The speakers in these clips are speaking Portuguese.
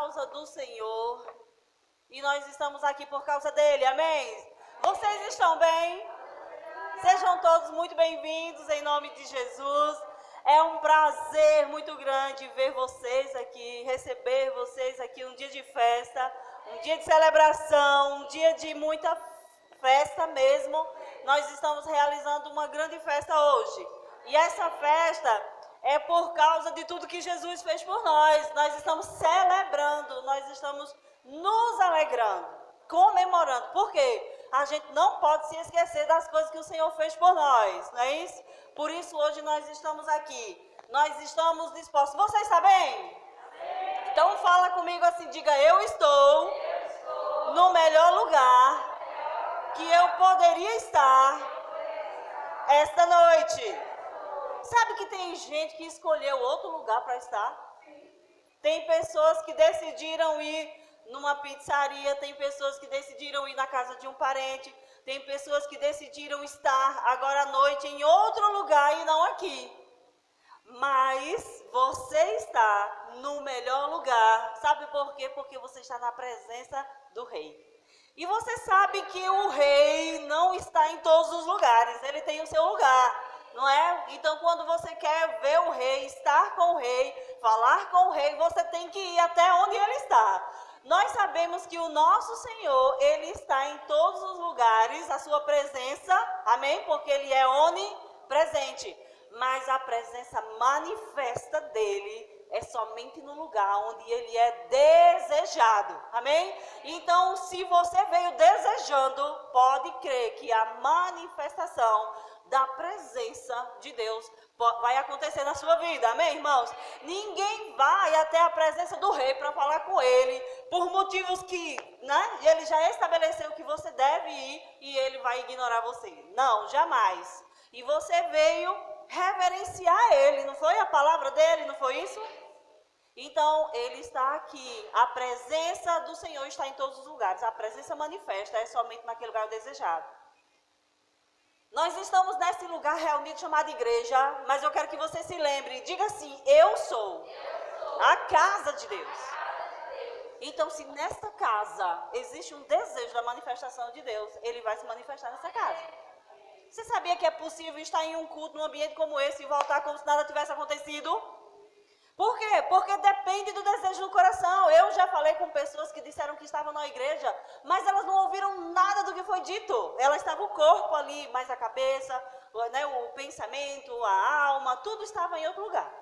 causa do Senhor e nós estamos aqui por causa dele, amém? Vocês estão bem? Sejam todos muito bem-vindos em nome de Jesus. É um prazer muito grande ver vocês aqui, receber vocês aqui, um dia de festa, um dia de celebração, um dia de muita festa mesmo. Nós estamos realizando uma grande festa hoje. E essa festa é por causa de tudo que Jesus fez por nós. Nós estamos celebrando, nós estamos nos alegrando, comemorando. Por quê? A gente não pode se esquecer das coisas que o Senhor fez por nós, não é isso? Por isso hoje nós estamos aqui, nós estamos dispostos. Você está bem? Então fala comigo assim, diga: eu estou no melhor lugar que eu poderia estar esta noite. Sabe que tem gente que escolheu outro lugar para estar? Tem pessoas que decidiram ir numa pizzaria, tem pessoas que decidiram ir na casa de um parente, tem pessoas que decidiram estar agora à noite em outro lugar e não aqui. Mas você está no melhor lugar. Sabe por quê? Porque você está na presença do Rei. E você sabe que o Rei não está em todos os lugares, ele tem o seu lugar, não é? Então, quando você quer ver o Rei, estar com o Rei, falar com o Rei, você tem que ir até onde ele está. Nós sabemos que o nosso Senhor, ele está em todos os lugares, a sua presença, amém? Porque ele é onipresente. Mas a presença manifesta dele é somente no lugar onde ele é desejado, amém? Então, se você veio desejando, pode crer que a manifestação da presença de Deus vai acontecer na sua vida, amém, irmãos? Ninguém vai até a presença do Rei para falar com ele, por motivos que, né, ele já estabeleceu que você deve ir e ele vai ignorar você. Não, jamais. E você veio reverenciar ele, não foi a palavra dele, não foi isso? Então, ele está aqui, a presença do Senhor está em todos os lugares, a presença manifesta é somente naquele lugar desejado. Nós estamos nesse lugar reunido chamado igreja, mas eu quero que você se lembre, diga assim: eu sou a casa de Deus. Então, se nesta casa existe um desejo da manifestação de Deus, ele vai se manifestar nessa casa. Você sabia que é possível estar em um culto, num ambiente como esse, e voltar como se nada tivesse acontecido? Por quê? Porque depende do desejo do coração. Eu já falei com pessoas que disseram que estavam na igreja, mas elas não ouviram nada do que foi dito. Elas estavam o corpo ali, mas a cabeça, né, o pensamento, a alma, tudo estava em outro lugar.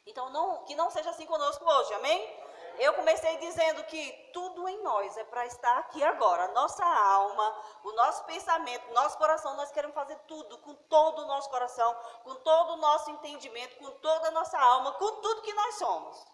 Então, que não seja assim conosco hoje, amém? Eu comecei dizendo que tudo em nós é para estar aqui agora. Nossa alma, o nosso pensamento, o nosso coração, nós queremos fazer tudo com todo o nosso coração, com todo o nosso entendimento, com toda a nossa alma, com tudo que nós somos.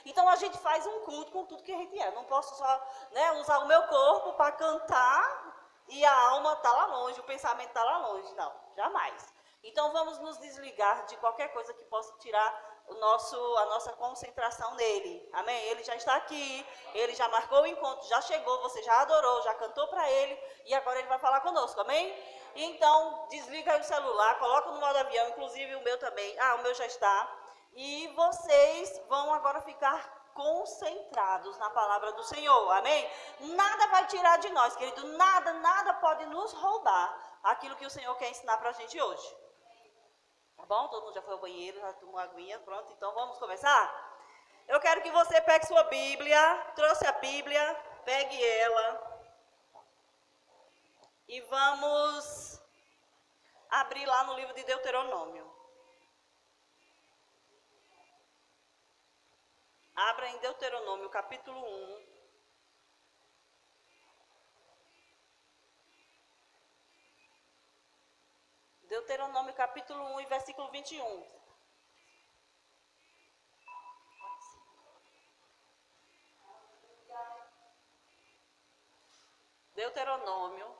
Então a gente faz um culto com tudo que a gente é. Não posso só, né, usar o meu corpo para cantar e a alma está lá longe, o pensamento está lá longe. Não, jamais. Então vamos nos desligar de qualquer coisa que possa tirar a nossa concentração nele, amém? Ele já está aqui, ele já marcou o encontro, já chegou, você já adorou, já cantou para ele e agora ele vai falar conosco, amém? Então desliga aí o celular, coloca no modo avião, inclusive o meu também, o meu já está, e vocês vão agora ficar concentrados na palavra do Senhor, amém? Nada vai tirar de nós, querido, nada pode nos roubar aquilo que o Senhor quer ensinar para a gente hoje. Tá bom? Todo mundo já foi ao banheiro, já tomou aguinha, pronto, então vamos começar? Eu quero que você pegue sua Bíblia, trouxe a Bíblia, pegue ela e vamos abrir lá no livro de Deuteronômio. Abra em Deuteronômio, capítulo 1. Deuteronômio capítulo 1 e versículo 21. Deuteronômio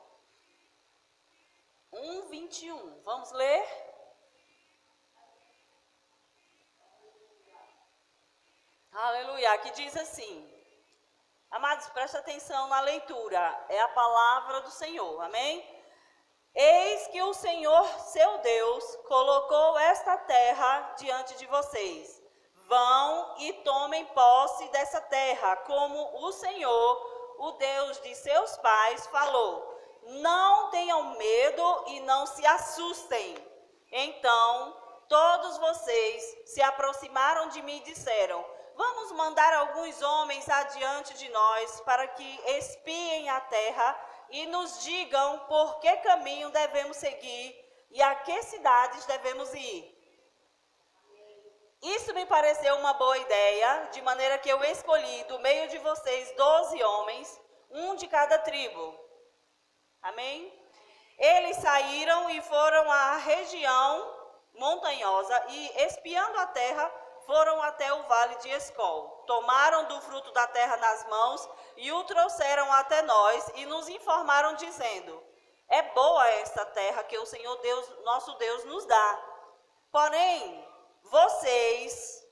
1, 21. Vamos ler? Aleluia. Aqui diz assim. Amados, presta atenção na leitura. É a palavra do Senhor. Amém? Eis que o Senhor, seu Deus, colocou esta terra diante de vocês. Vão e tomem posse dessa terra, como o Senhor, o Deus de seus pais, falou. Não tenham medo e não se assustem. Então, todos vocês se aproximaram de mim e disseram: vamos mandar alguns homens adiante de nós para que espiem a terra e nos digam por que caminho devemos seguir e a que cidades devemos ir. Isso me pareceu uma boa ideia, de maneira que eu escolhi do meio de vocês 12 homens, um de cada tribo. Amém? Eles saíram e foram à região montanhosa e, espiando a terra, foram até o vale de Escol. Tomaram do fruto da terra nas mãos e o trouxeram até nós e nos informaram dizendo: é boa esta terra que o Senhor Deus, nosso Deus, nos dá. Porém, vocês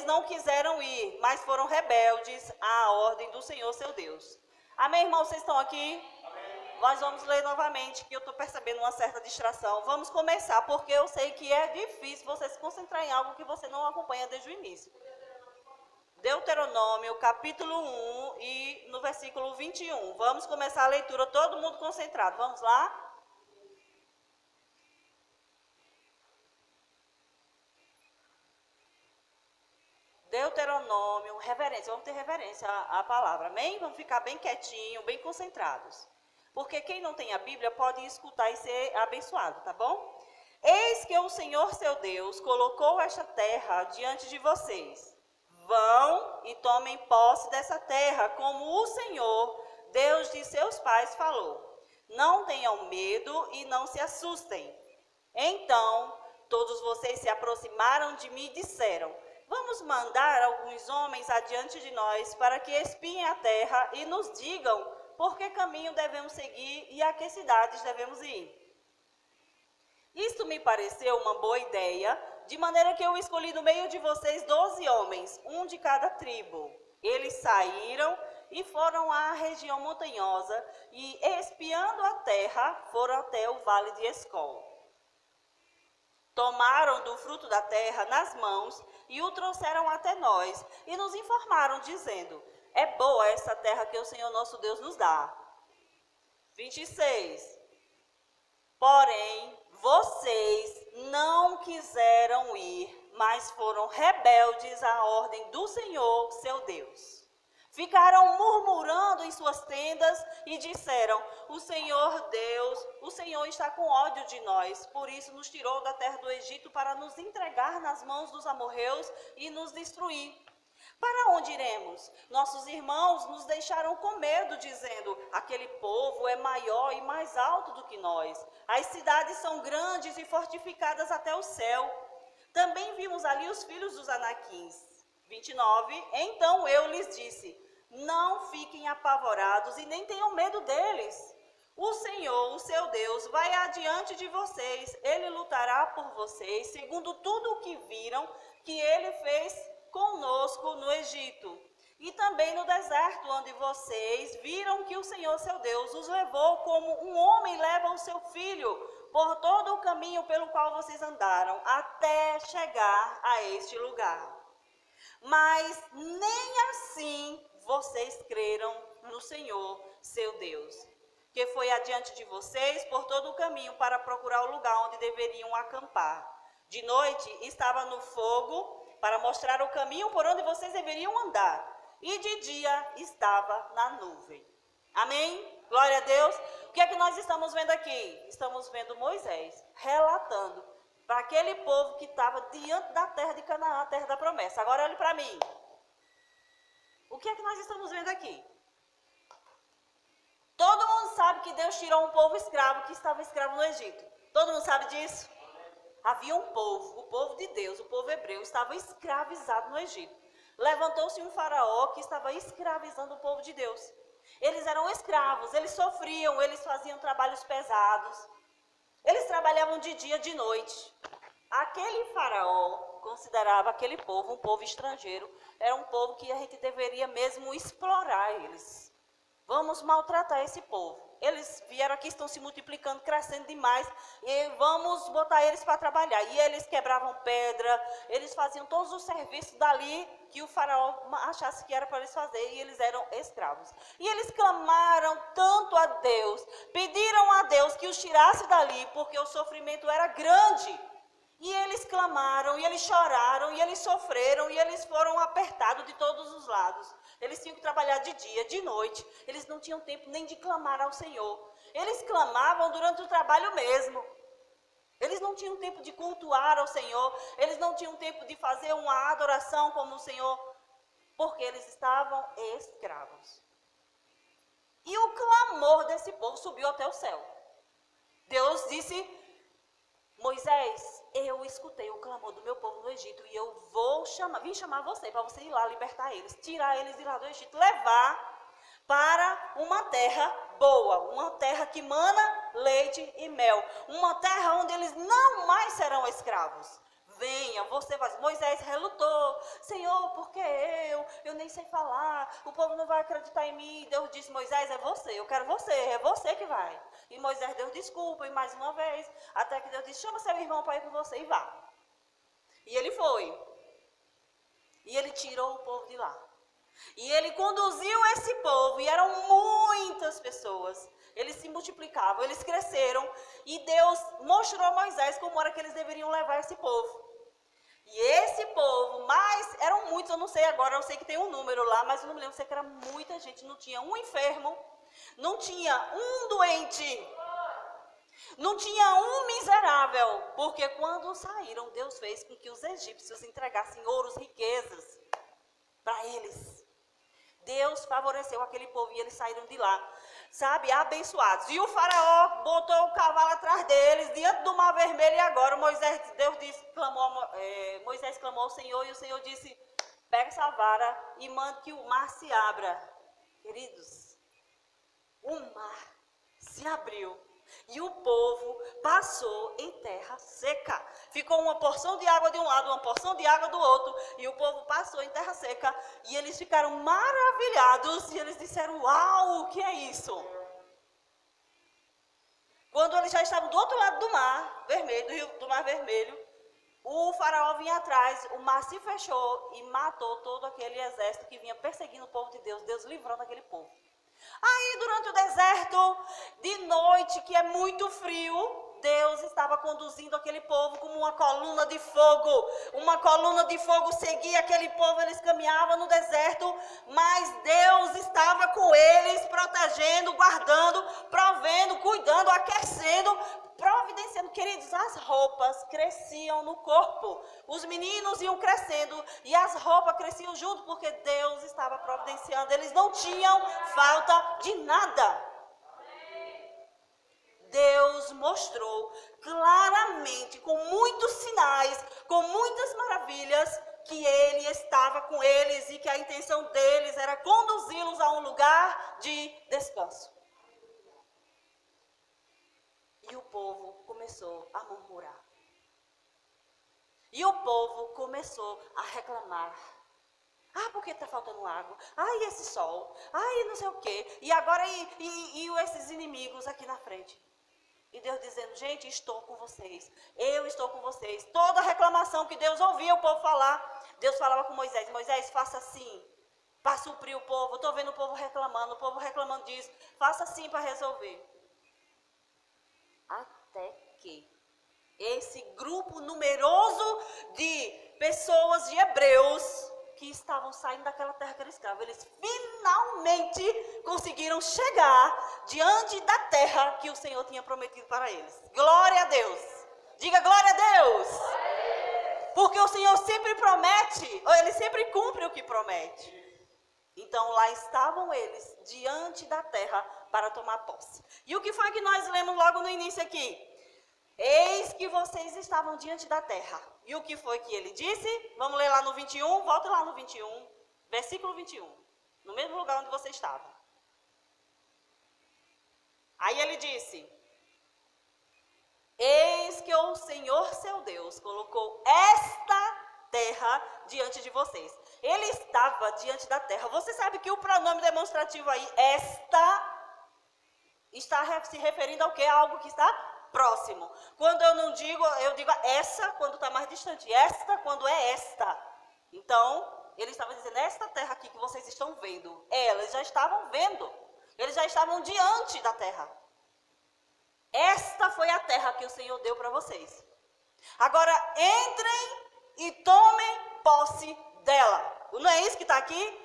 não quiseram ir, mas foram rebeldes à ordem do Senhor, seu Deus. Amém, irmãos? Vocês estão aqui? Amém. Nós vamos ler novamente, que eu estou percebendo uma certa distração. Vamos começar, porque eu sei que é difícil você se concentrar em algo que você não acompanha desde o início. Deuteronômio, capítulo 1 e no versículo 21. Vamos começar a leitura, todo mundo concentrado. Vamos lá? Deuteronômio, reverência, vamos ter reverência à palavra, amém? Vamos ficar bem quietinho, bem concentrados. Porque quem não tem a Bíblia pode escutar e ser abençoado, tá bom? Eis que o Senhor, seu Deus, colocou esta terra diante de vocês. Vão e tomem posse dessa terra, como o Senhor, Deus de seus pais, falou. Não tenham medo e não se assustem. Então, todos vocês se aproximaram de mim e disseram: vamos mandar alguns homens adiante de nós para que espiem a terra e nos digam por que caminho devemos seguir e a que cidades devemos ir. Isto me pareceu uma boa ideia, de maneira que eu escolhi no meio de vocês 12 homens, um de cada tribo. Eles saíram e foram à região montanhosa e, espiando a terra, foram até o vale de Escol. Tomaram do fruto da terra nas mãos e o trouxeram até nós e nos informaram, dizendo: é boa essa terra que o Senhor nosso Deus nos dá. 26. Porém, vocês não quiseram ir, mas foram rebeldes à ordem do Senhor, seu Deus. Ficaram murmurando em suas tendas e disseram: o Senhor Deus, o Senhor está com ódio de nós, por isso nos tirou da terra do Egito para nos entregar nas mãos dos amorreus e nos destruir. Para onde iremos? Nossos irmãos nos deixaram com medo, dizendo: aquele povo é maior e mais alto do que nós. As cidades são grandes e fortificadas até o céu. Também vimos ali os filhos dos Anaquins. 29. Então eu lhes disse: não fiquem apavorados e nem tenham medo deles. O Senhor, o seu Deus, vai adiante de vocês. Ele lutará por vocês, segundo tudo o que viram que ele fez conosco no Egito. E também no deserto, onde vocês viram que o Senhor, seu Deus, os levou como um homem leva o seu filho, por todo o caminho pelo qual vocês andaram, até chegar a este lugar. Mas nem assim vocês creram no Senhor, seu Deus, que foi adiante de vocês por todo o caminho para procurar o lugar onde deveriam acampar. De noite estava no fogo para mostrar o caminho por onde vocês deveriam andar, e de dia estava na nuvem. Amém? Glória a Deus. O que é que nós estamos vendo aqui? Estamos vendo Moisés relatando para aquele povo que estava diante da terra de Canaã, a terra da promessa. Agora olhe para mim. O que é que nós estamos vendo aqui? Todo mundo sabe que Deus tirou um povo escravo que estava escravo no Egito. Todo mundo sabe disso? Havia um povo, o povo de Deus, o povo hebreu, estava escravizado no Egito. Levantou-se um faraó que estava escravizando o povo de Deus. Eles eram escravos, eles sofriam, eles faziam trabalhos pesados. Eles trabalhavam de dia, de noite. Aquele faraó considerava aquele povo um povo estrangeiro. Era um povo que a gente deveria mesmo explorar eles. Vamos maltratar esse povo. eles vieram aqui, estão se multiplicando, crescendo demais, e vamos botar eles para trabalhar. E eles quebravam pedra, eles faziam todos os serviços dali que o faraó achasse que era para eles fazer, e eles eram escravos. E eles clamaram tanto a Deus, pediram a Deus que os tirasse dali, porque o sofrimento era grande. E eles clamaram, e eles choraram, e eles sofreram, e eles foram apertados de todos os lados. Eles tinham que trabalhar de dia, de noite. Eles não tinham tempo nem de clamar ao Senhor. Eles clamavam durante o trabalho mesmo. Eles não tinham tempo de cultuar ao Senhor. Eles não tinham tempo de fazer uma adoração como o Senhor, porque eles estavam escravos. E o clamor desse povo subiu até o céu. Deus disse: Moisés, eu escutei o clamor do meu povo no Egito e eu vim chamar você para você ir lá libertar eles, tirar eles de lá do Egito, levar para uma terra boa, uma terra que mana leite e mel, uma terra onde eles não mais serão escravos. Venha, você vai. Moisés relutou: Senhor, por que eu nem sei falar, o povo não vai acreditar em mim. Deus disse: Moisés, é você, eu quero você, é você que vai. E Moisés deu desculpa, e mais uma vez, até que Deus disse: chama seu irmão para ir com você e vá. E ele foi. E ele tirou o povo de lá. E ele conduziu esse povo, e eram muitas pessoas. Eles se multiplicavam, eles cresceram, e Deus mostrou a Moisés como era que eles deveriam levar esse povo. E esse povo, mas eram muitos, eu não sei agora, eu sei que tem um número lá, mas eu não me lembro, eu sei que era muita gente, não tinha um enfermo, não tinha um doente, não tinha um miserável, porque quando saíram, Deus fez com que os egípcios entregassem ouros, riquezas para eles. Deus favoreceu aquele povo e eles saíram de lá, sabe, abençoados. E o faraó botou o cavalo atrás deles, diante do mar vermelho, e agora Moisés clamou ao Senhor, e o Senhor disse: pega essa vara e mande que o mar se abra. Queridos, o mar se abriu. E o povo passou em terra seca. Ficou uma porção de água de um lado, uma porção de água do outro. E o povo passou em terra seca. E eles ficaram maravilhados. E eles disseram: uau, o que é isso? Quando eles já estavam do outro lado do mar vermelho, o faraó vinha atrás, o mar se fechou e matou todo aquele exército que vinha perseguindo o povo de Deus. Deus livrando aquele povo. Aí, durante o deserto, de noite, que é muito frio, Deus estava conduzindo aquele povo como uma coluna de fogo. Uma coluna de fogo seguia aquele povo, eles caminhavam no deserto, mas Deus estava com eles, protegendo, guardando, provendo, cuidando, aquecendo, providenciando. Queridos, as roupas cresciam no corpo. Os meninos iam crescendo e as roupas cresciam junto, porque Deus estava providenciando. Eles não tinham falta de nada. Deus mostrou claramente, com muitos sinais, com muitas maravilhas, que Ele estava com eles e que a intenção deles era conduzi-los a um lugar de descanso. E o povo começou a murmurar. E o povo começou a reclamar. Ah, porque está faltando água? Ah, e esse sol? Ah, e não sei o quê. E agora, esses inimigos aqui na frente? E Deus dizendo: gente, estou com vocês. Eu estou com vocês. Toda reclamação que Deus ouvia o povo falar, Deus falava com Moisés: Moisés, faça assim, para suprir o povo. Estou vendo o povo reclamando disso. Faça assim para resolver. Até que esse grupo numeroso de pessoas, de hebreus, que estavam saindo daquela terra que era escrava, eles finalmente conseguiram chegar diante da terra que o Senhor tinha prometido para eles. Glória a Deus! Diga glória a Deus! Porque o Senhor sempre promete, ou Ele sempre cumpre o que promete. Então lá estavam eles diante da terra para tomar posse. E o que foi que nós lemos logo no início aqui? Eis que vocês estavam diante da terra. E o que foi que ele disse? Vamos ler lá no 21, volta lá no 21, versículo 21. No mesmo lugar onde você estava. Aí ele disse: eis que o Senhor seu Deus colocou esta terra diante de vocês. Ele estava diante da terra. Você sabe que o pronome demonstrativo aí, esta, está se referindo ao quê? A algo que está próximo. Quando eu não digo, eu digo essa quando está mais distante. Esta quando é esta. Então, ele estava dizendo, esta terra aqui que vocês estão vendo. Eles já estavam vendo. Eles já estavam diante da terra. Esta foi a terra que o Senhor deu para vocês. Agora, entrem e tomem posse dela. Não é isso que está aqui?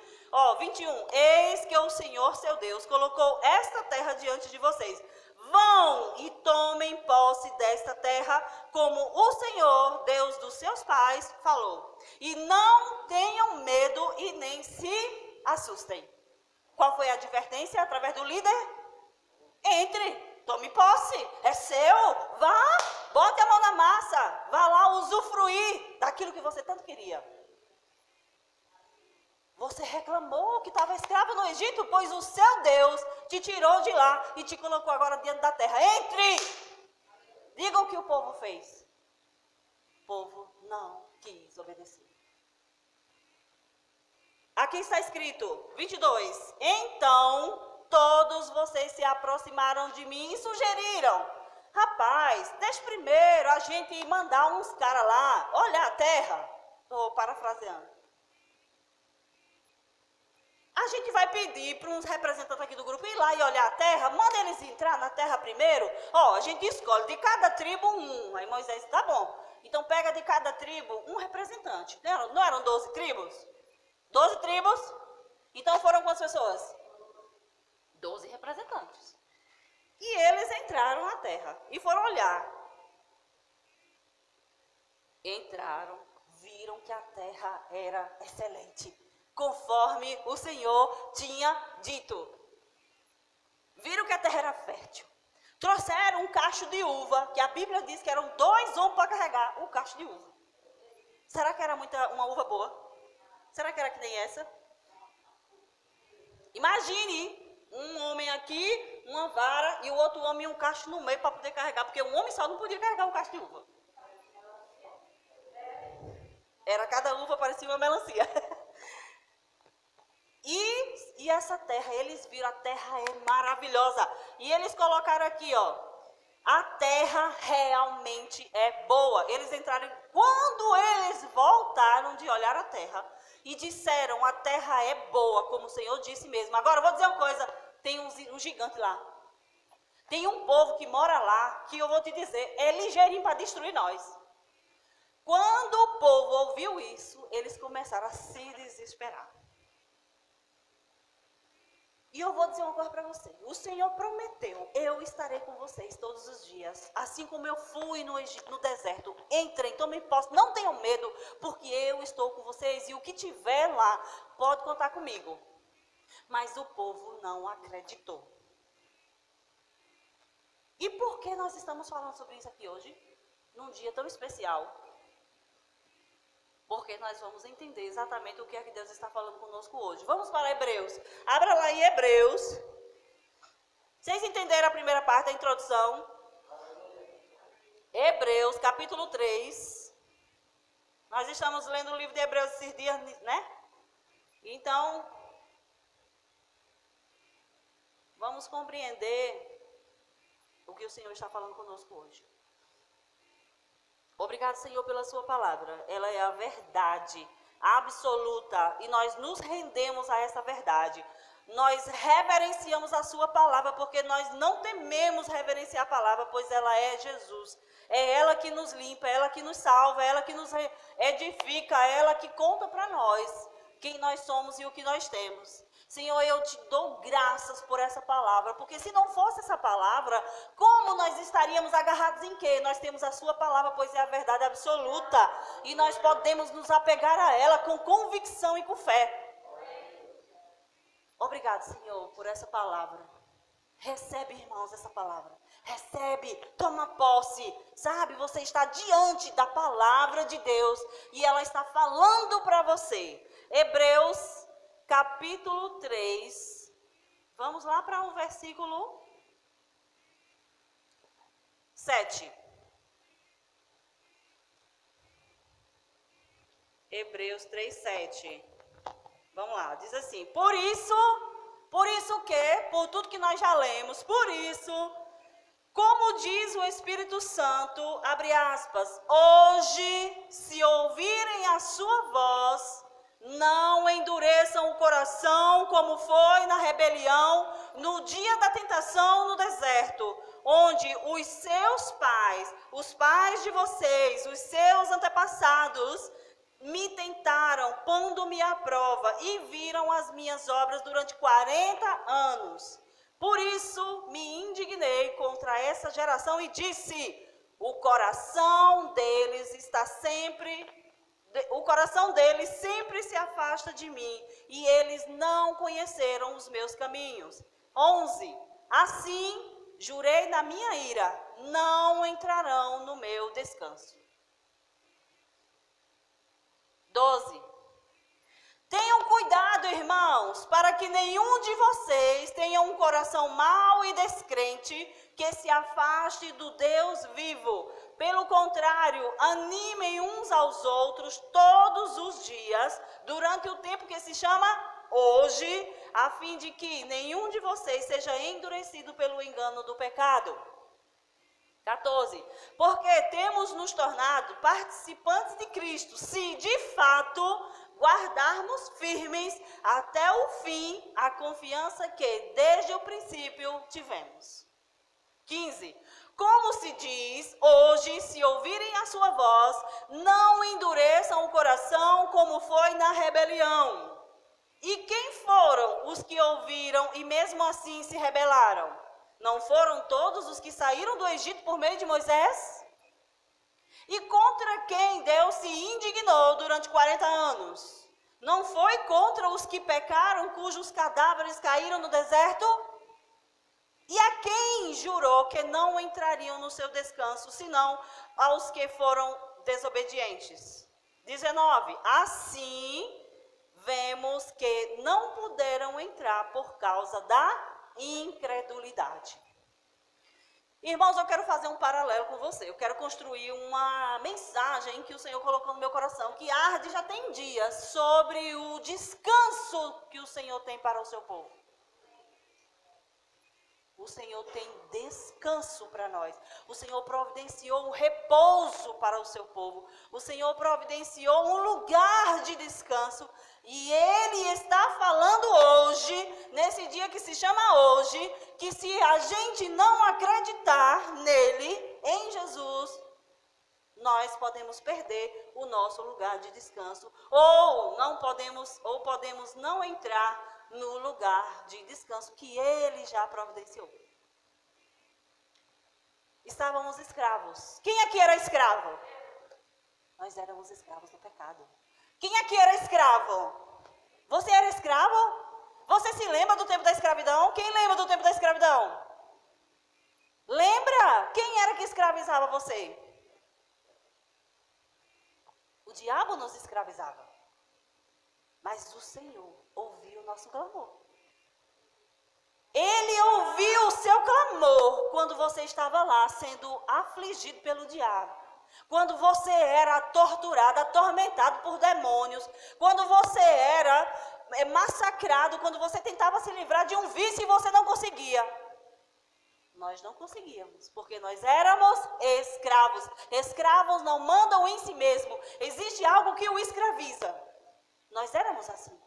21. Eis que o Senhor, seu Deus, colocou esta terra diante de vocês. Vão e tomem posse desta terra, como o Senhor, Deus dos seus pais, falou. E não tenham medo e nem se assustem. Qual foi a advertência através do líder? Entre, tome posse, é seu, vá, bote a mão na massa, vá lá usufruir daquilo que você tanto queria. Você reclamou que estava escravo no Egito, pois o seu Deus te tirou de lá e te colocou agora diante da terra. Entre! Diga o que o povo fez. O povo não quis obedecer. Aqui está escrito, 22. Então, todos vocês se aproximaram de mim e sugeriram. Rapaz, deixa primeiro a gente mandar uns caras lá, olhar a terra. Estou parafraseando. A gente vai pedir para uns representantes aqui do grupo ir lá e olhar a terra, manda eles entrar na terra primeiro. A gente escolhe de cada tribo um. Aí Moisés, tá bom. Então pega de cada tribo um representante. Não eram 12 tribos? 12 tribos? Então foram quantas pessoas? 12 representantes. E eles entraram na terra e foram olhar. Entraram, viram que a terra era excelente, conforme o Senhor tinha dito. Viram que a terra era fértil. Trouxeram um cacho de uva, que a Bíblia diz que eram 2 homens para carregar o cacho de uva. Será que era uma uva boa? Será que era que nem essa? Imagine um homem aqui, uma vara, e o outro homem um cacho no meio para poder carregar, porque um homem só não podia carregar um cacho de uva. Era cada uva parecia uma melancia. E essa terra, eles viram, a terra é maravilhosa. E eles colocaram aqui, a terra realmente é boa. Eles entraram, quando eles voltaram de olhar a terra e disseram, a terra é boa, como o Senhor disse mesmo. Agora, eu vou dizer uma coisa, tem um gigante lá. Tem um povo que mora lá, que eu vou te dizer, é ligeirinho para destruir nós. Quando o povo ouviu isso, eles começaram a se desesperar. E eu vou dizer uma coisa para você. O Senhor prometeu, eu estarei com vocês todos os dias. Assim como eu fui no deserto. Entrem, tomem posse, não tenham medo, porque eu estou com vocês. E o que tiver lá, pode contar comigo. Mas o povo não acreditou. E por que nós estamos falando sobre isso aqui hoje? Num dia tão especial. Porque nós vamos entender exatamente o que é que Deus está falando conosco hoje. Vamos para Hebreus. Abra lá em Hebreus. Vocês entenderam a primeira parte da introdução? Hebreus, capítulo 3. Nós estamos lendo o livro de Hebreus esses dias, né? Então, vamos compreender o que o Senhor está falando conosco hoje. Obrigado, Senhor, pela sua palavra. Ela é a verdade absoluta e nós nos rendemos a essa verdade. Nós reverenciamos a sua palavra porque nós não tememos reverenciar a palavra, pois ela é Jesus. É ela que nos limpa, é ela que nos salva, é ela que nos edifica, é ela que conta para nós quem nós somos e o que nós temos. Senhor, eu te dou graças por essa palavra, porque se não fosse essa palavra, como nós estaríamos agarrados em quê? Nós temos a sua palavra, pois é a verdade absoluta, e nós podemos nos apegar a ela com convicção e com fé. Obrigado, Senhor, por essa palavra. Recebe, irmãos, essa palavra. Recebe, toma posse, sabe? Você está diante da palavra de Deus e ela está falando para você. Hebreus, capítulo 3. Vamos lá para o versículo 7. Hebreus 3, 7. Vamos lá, diz assim: por isso, Por isso que, por tudo que nós já lemos, por isso, como diz o Espírito Santo, abre aspas, hoje, se ouvirem a sua voz, não endureçam o coração como foi na rebelião, no dia da tentação no deserto, onde os seus pais, os pais de vocês, os seus antepassados, me tentaram, pondo-me à prova, e viram as minhas obras durante 40 anos. Por isso me indignei contra essa geração e disse, o coração deles sempre se afasta de mim, e eles não conheceram os meus caminhos. 11. Assim, jurei na minha ira, não entrarão no meu descanso. 12. Tenham cuidado, irmãos, para que nenhum de vocês tenha um coração mau e descrente que se afaste do Deus vivo. Pelo contrário, animem uns aos outros todos os dias, durante o tempo que se chama hoje, a fim de que nenhum de vocês seja endurecido pelo engano do pecado. 14. Porque temos nos tornado participantes de Cristo, se de fato guardarmos firmes até o fim a confiança que desde o princípio tivemos. 15. Como se diz, hoje, se ouvirem a sua voz, não endureçam o coração como foi na rebelião. E quem foram os que ouviram e mesmo assim se rebelaram? Não foram todos os que saíram do Egito por meio de Moisés? E contra quem Deus se indignou durante 40 anos? Não foi contra os que pecaram, cujos cadáveres caíram no deserto? E a quem jurou que não entrariam no seu descanso, senão aos que foram desobedientes? 19. Assim, vemos que não puderam entrar por causa da incredulidade. Irmãos, eu quero fazer um paralelo com você. Eu quero construir uma mensagem que o Senhor colocou no meu coração, que arde já tem dias, sobre o descanso que o Senhor tem para o seu povo. O Senhor tem descanso para nós. O Senhor providenciou um repouso para o seu povo. O Senhor providenciou um lugar de descanso. E Ele está falando hoje, nesse dia que se chama hoje, que se a gente não acreditar nele, em Jesus, nós podemos perder o nosso lugar de descanso. Ou podemos não entrar no lugar de descanso que Ele já providenciou. Estávamos escravos. Quem aqui era escravo? Nós éramos escravos do pecado. Quem aqui era escravo? Você era escravo? Você se lembra do tempo da escravidão? Quem lembra do tempo da escravidão? Lembra? Quem era que escravizava você? O diabo nos escravizava. Mas o Senhor ouviu o nosso clamor. Ele ouviu o seu clamor quando você estava lá sendo afligido pelo diabo. Quando você era torturado, atormentado por demônios. Quando você era massacrado, quando você tentava se livrar de um vício e você não conseguia. Nós não conseguíamos, porque nós éramos escravos. Escravos não mandam em si mesmo. Existe algo que o escraviza. Nós éramos assim.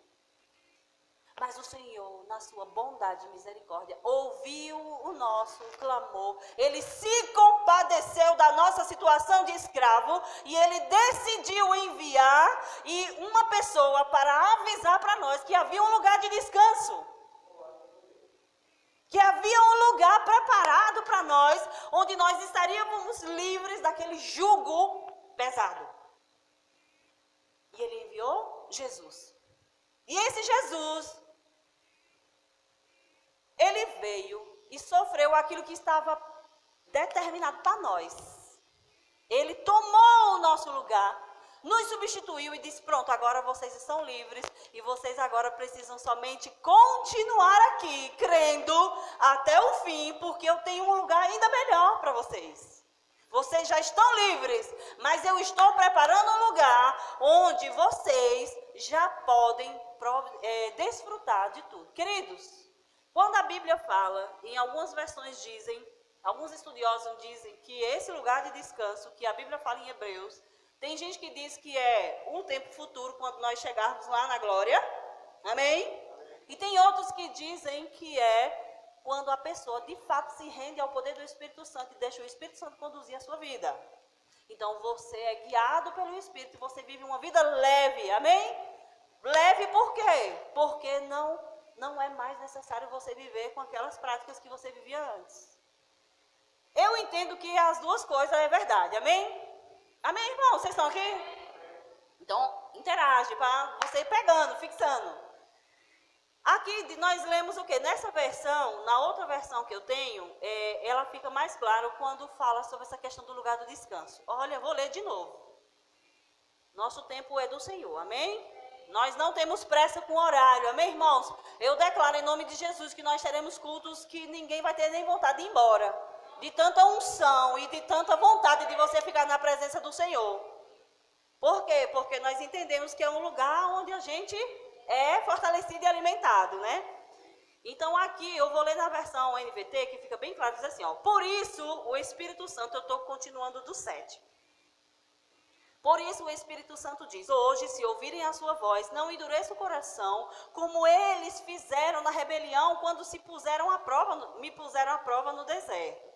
Mas o Senhor, na sua bondade e misericórdia, ouviu o nosso clamor. Ele se compadeceu da nossa situação de escravo e Ele decidiu enviar uma pessoa para avisar para nós que havia um lugar de descanso. Que havia um lugar preparado para nós, onde nós estaríamos livres daquele jugo pesado. E Ele enviou Jesus. E esse Jesus, Ele veio e sofreu aquilo que estava determinado para nós. Ele tomou o nosso lugar, nos substituiu e disse, pronto, agora vocês estão livres e vocês agora precisam somente continuar aqui, crendo até o fim, porque eu tenho um lugar ainda melhor para vocês. Vocês já estão livres, mas eu estou preparando um lugar onde vocês já podem desfrutar de tudo. Queridos, Quando a Bíblia fala, em algumas versões dizem, alguns estudiosos dizem que esse lugar de descanso, que a Bíblia fala em Hebreus, tem gente que diz que é um tempo futuro, quando nós chegarmos lá na glória. Amém? E tem outros que dizem que é quando a pessoa de fato se rende ao poder do Espírito Santo e deixa o Espírito Santo conduzir a sua vida. Então você é guiado pelo Espírito e você vive uma vida leve. Amém? Leve por quê? Porque não é mais necessário você viver com aquelas práticas que você vivia antes. Eu entendo que as duas coisas é verdade. Amém? Amém, irmão? Vocês estão aqui? Então, interage para você ir pegando, fixando. Aqui nós lemos o quê? Nessa versão, na outra versão que eu tenho, ela fica mais claro quando fala sobre essa questão do lugar do descanso. Olha, vou ler de novo. Nosso tempo é do Senhor, amém? Nós não temos pressa com horário, amém, irmãos? Eu declaro em nome de Jesus que nós teremos cultos que ninguém vai ter nem vontade de ir embora. De tanta unção e de tanta vontade de você ficar na presença do Senhor. Por quê? Porque nós entendemos que é um lugar onde a gente é fortalecido e alimentado, né? Então aqui eu vou ler na versão NVT, que fica bem claro, diz assim, ó. Por isso o Espírito Santo, eu estou continuando do 7. Por isso o Espírito Santo diz, hoje se ouvirem a sua voz, não endureça o coração, como eles fizeram na rebelião quando me puseram à prova no deserto.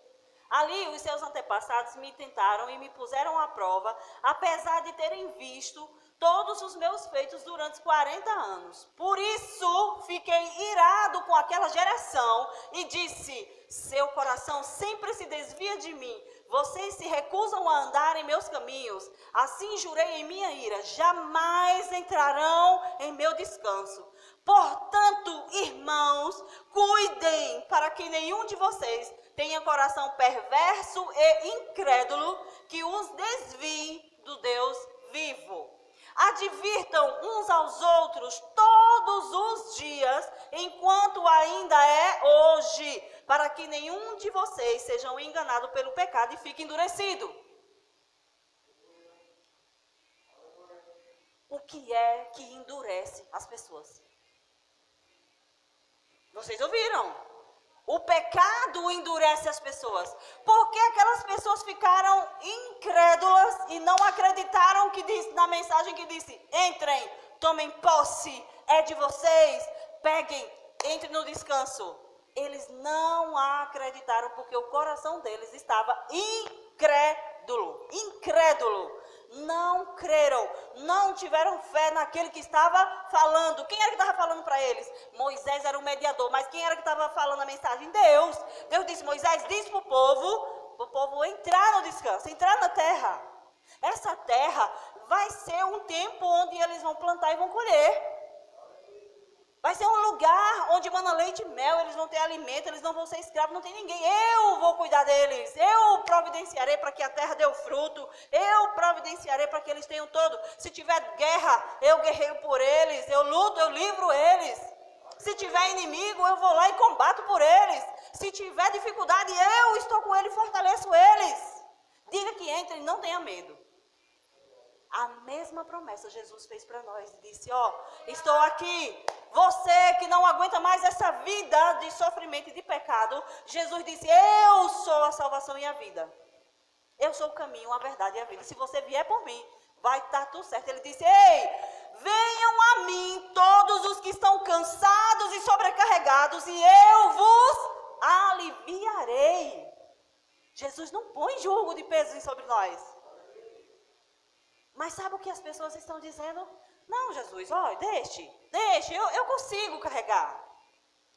Ali os seus antepassados me tentaram e me puseram à prova, apesar de terem visto todos os meus feitos durante 40 anos. Por isso fiquei irado com aquela geração e disse, seu coração sempre se desvia de mim, vocês se recusam a andar em meus caminhos. Assim jurei em minha ira, jamais entrarão em meu descanso. Portanto, irmãos, cuidem para que nenhum de vocês tenha coração perverso e incrédulo que os desvie do Deus vivo. Advirtam uns aos outros todos os dias, enquanto ainda é hoje, para que nenhum de vocês seja enganado pelo pecado e fique endurecido. O que é que endurece as pessoas? Vocês ouviram? O pecado endurece as pessoas. Porque aquelas pessoas ficaram incrédulas e não acreditaram que disse, na mensagem que disse, entrem, tomem posse, é de vocês, peguem, entrem no descanso. Eles não acreditaram porque o coração deles estava incrédulo. Não creram, não tiveram fé naquele que estava falando. Quem era que estava falando para eles? Moisés era o mediador, mas quem era que estava falando a mensagem? Deus. Deus disse, Moisés, diz para o povo entrar no descanso, entrar na terra. Essa terra vai ser um tempo onde eles vão plantar e vão colher. Vai ser um lugar onde mana leite e mel, eles vão ter alimento, eles não vão ser escravos, não tem ninguém. Eu vou cuidar deles, eu providenciarei para que a terra dê o fruto, eu providenciarei para que eles tenham todo. Se tiver guerra, eu guerreio por eles, eu luto, eu livro eles. Se tiver inimigo, eu vou lá e combato por eles. Se tiver dificuldade, eu estou com eles e fortaleço eles. Diga que entrem, não tenha medo. A mesma promessa Jesus fez para nós. Disse, ó, estou aqui. Você que não aguenta mais essa vida de sofrimento e de pecado. Jesus disse, eu sou a salvação e a vida. Eu sou o caminho, a verdade e a vida. Se você vier por mim, vai estar tudo certo. Ele disse, ei, venham a mim todos os que estão cansados e sobrecarregados e eu vos aliviarei. Jesus não põe julgo de peso sobre nós. Mas sabe o que as pessoas estão dizendo? Não, Jesus, ó, deixe, eu consigo carregar.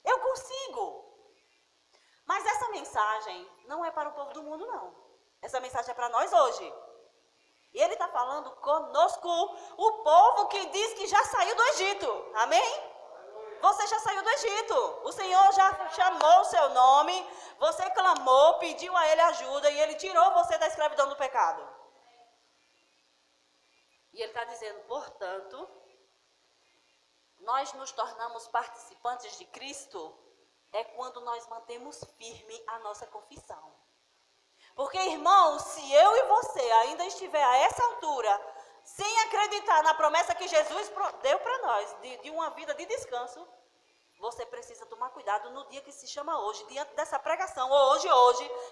Eu consigo. Mas essa mensagem não é para o povo do mundo, não. Essa mensagem é para nós hoje. E ele está falando conosco, o povo que diz que já saiu do Egito. Amém? Você já saiu do Egito. O Senhor já chamou o seu nome. Você clamou, pediu a Ele ajuda e Ele tirou você da escravidão do pecado. E ele está dizendo, portanto, nós nos tornamos participantes de Cristo é quando nós mantemos firme a nossa confissão. Porque, irmãos, se eu e você ainda estiver a essa altura, sem acreditar na promessa que Jesus deu para nós, de uma vida de descanso, você precisa tomar cuidado no dia que se chama hoje, diante dessa pregação, hoje,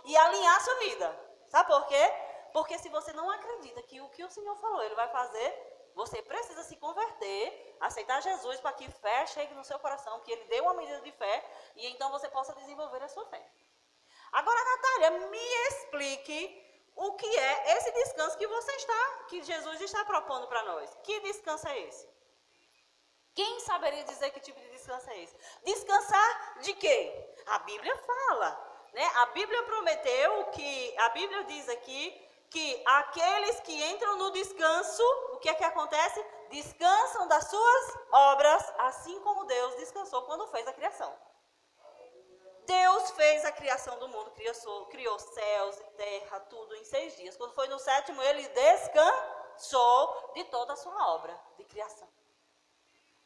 e alinhar a sua vida. Sabe por quê? Porque se você não acredita que o que o Senhor falou, Ele vai fazer, você precisa se converter, aceitar Jesus para que fé chegue no seu coração, que Ele dê uma medida de fé, e então você possa desenvolver a sua fé. Agora, Natália, me explique o que é esse descanso que Jesus está propondo para nós. Que descanso é esse? Quem saberia dizer que tipo de descanso é esse? Descansar de quê? A Bíblia fala, né? A Bíblia prometeu a Bíblia diz aqui que aqueles que entram no descanso, o que é que acontece? Descansam das suas obras, assim como Deus descansou quando fez a criação. Deus fez a criação do mundo, criou céus e terra, tudo em 6 dias. Quando foi no 7º, Ele descansou de toda a sua obra de criação.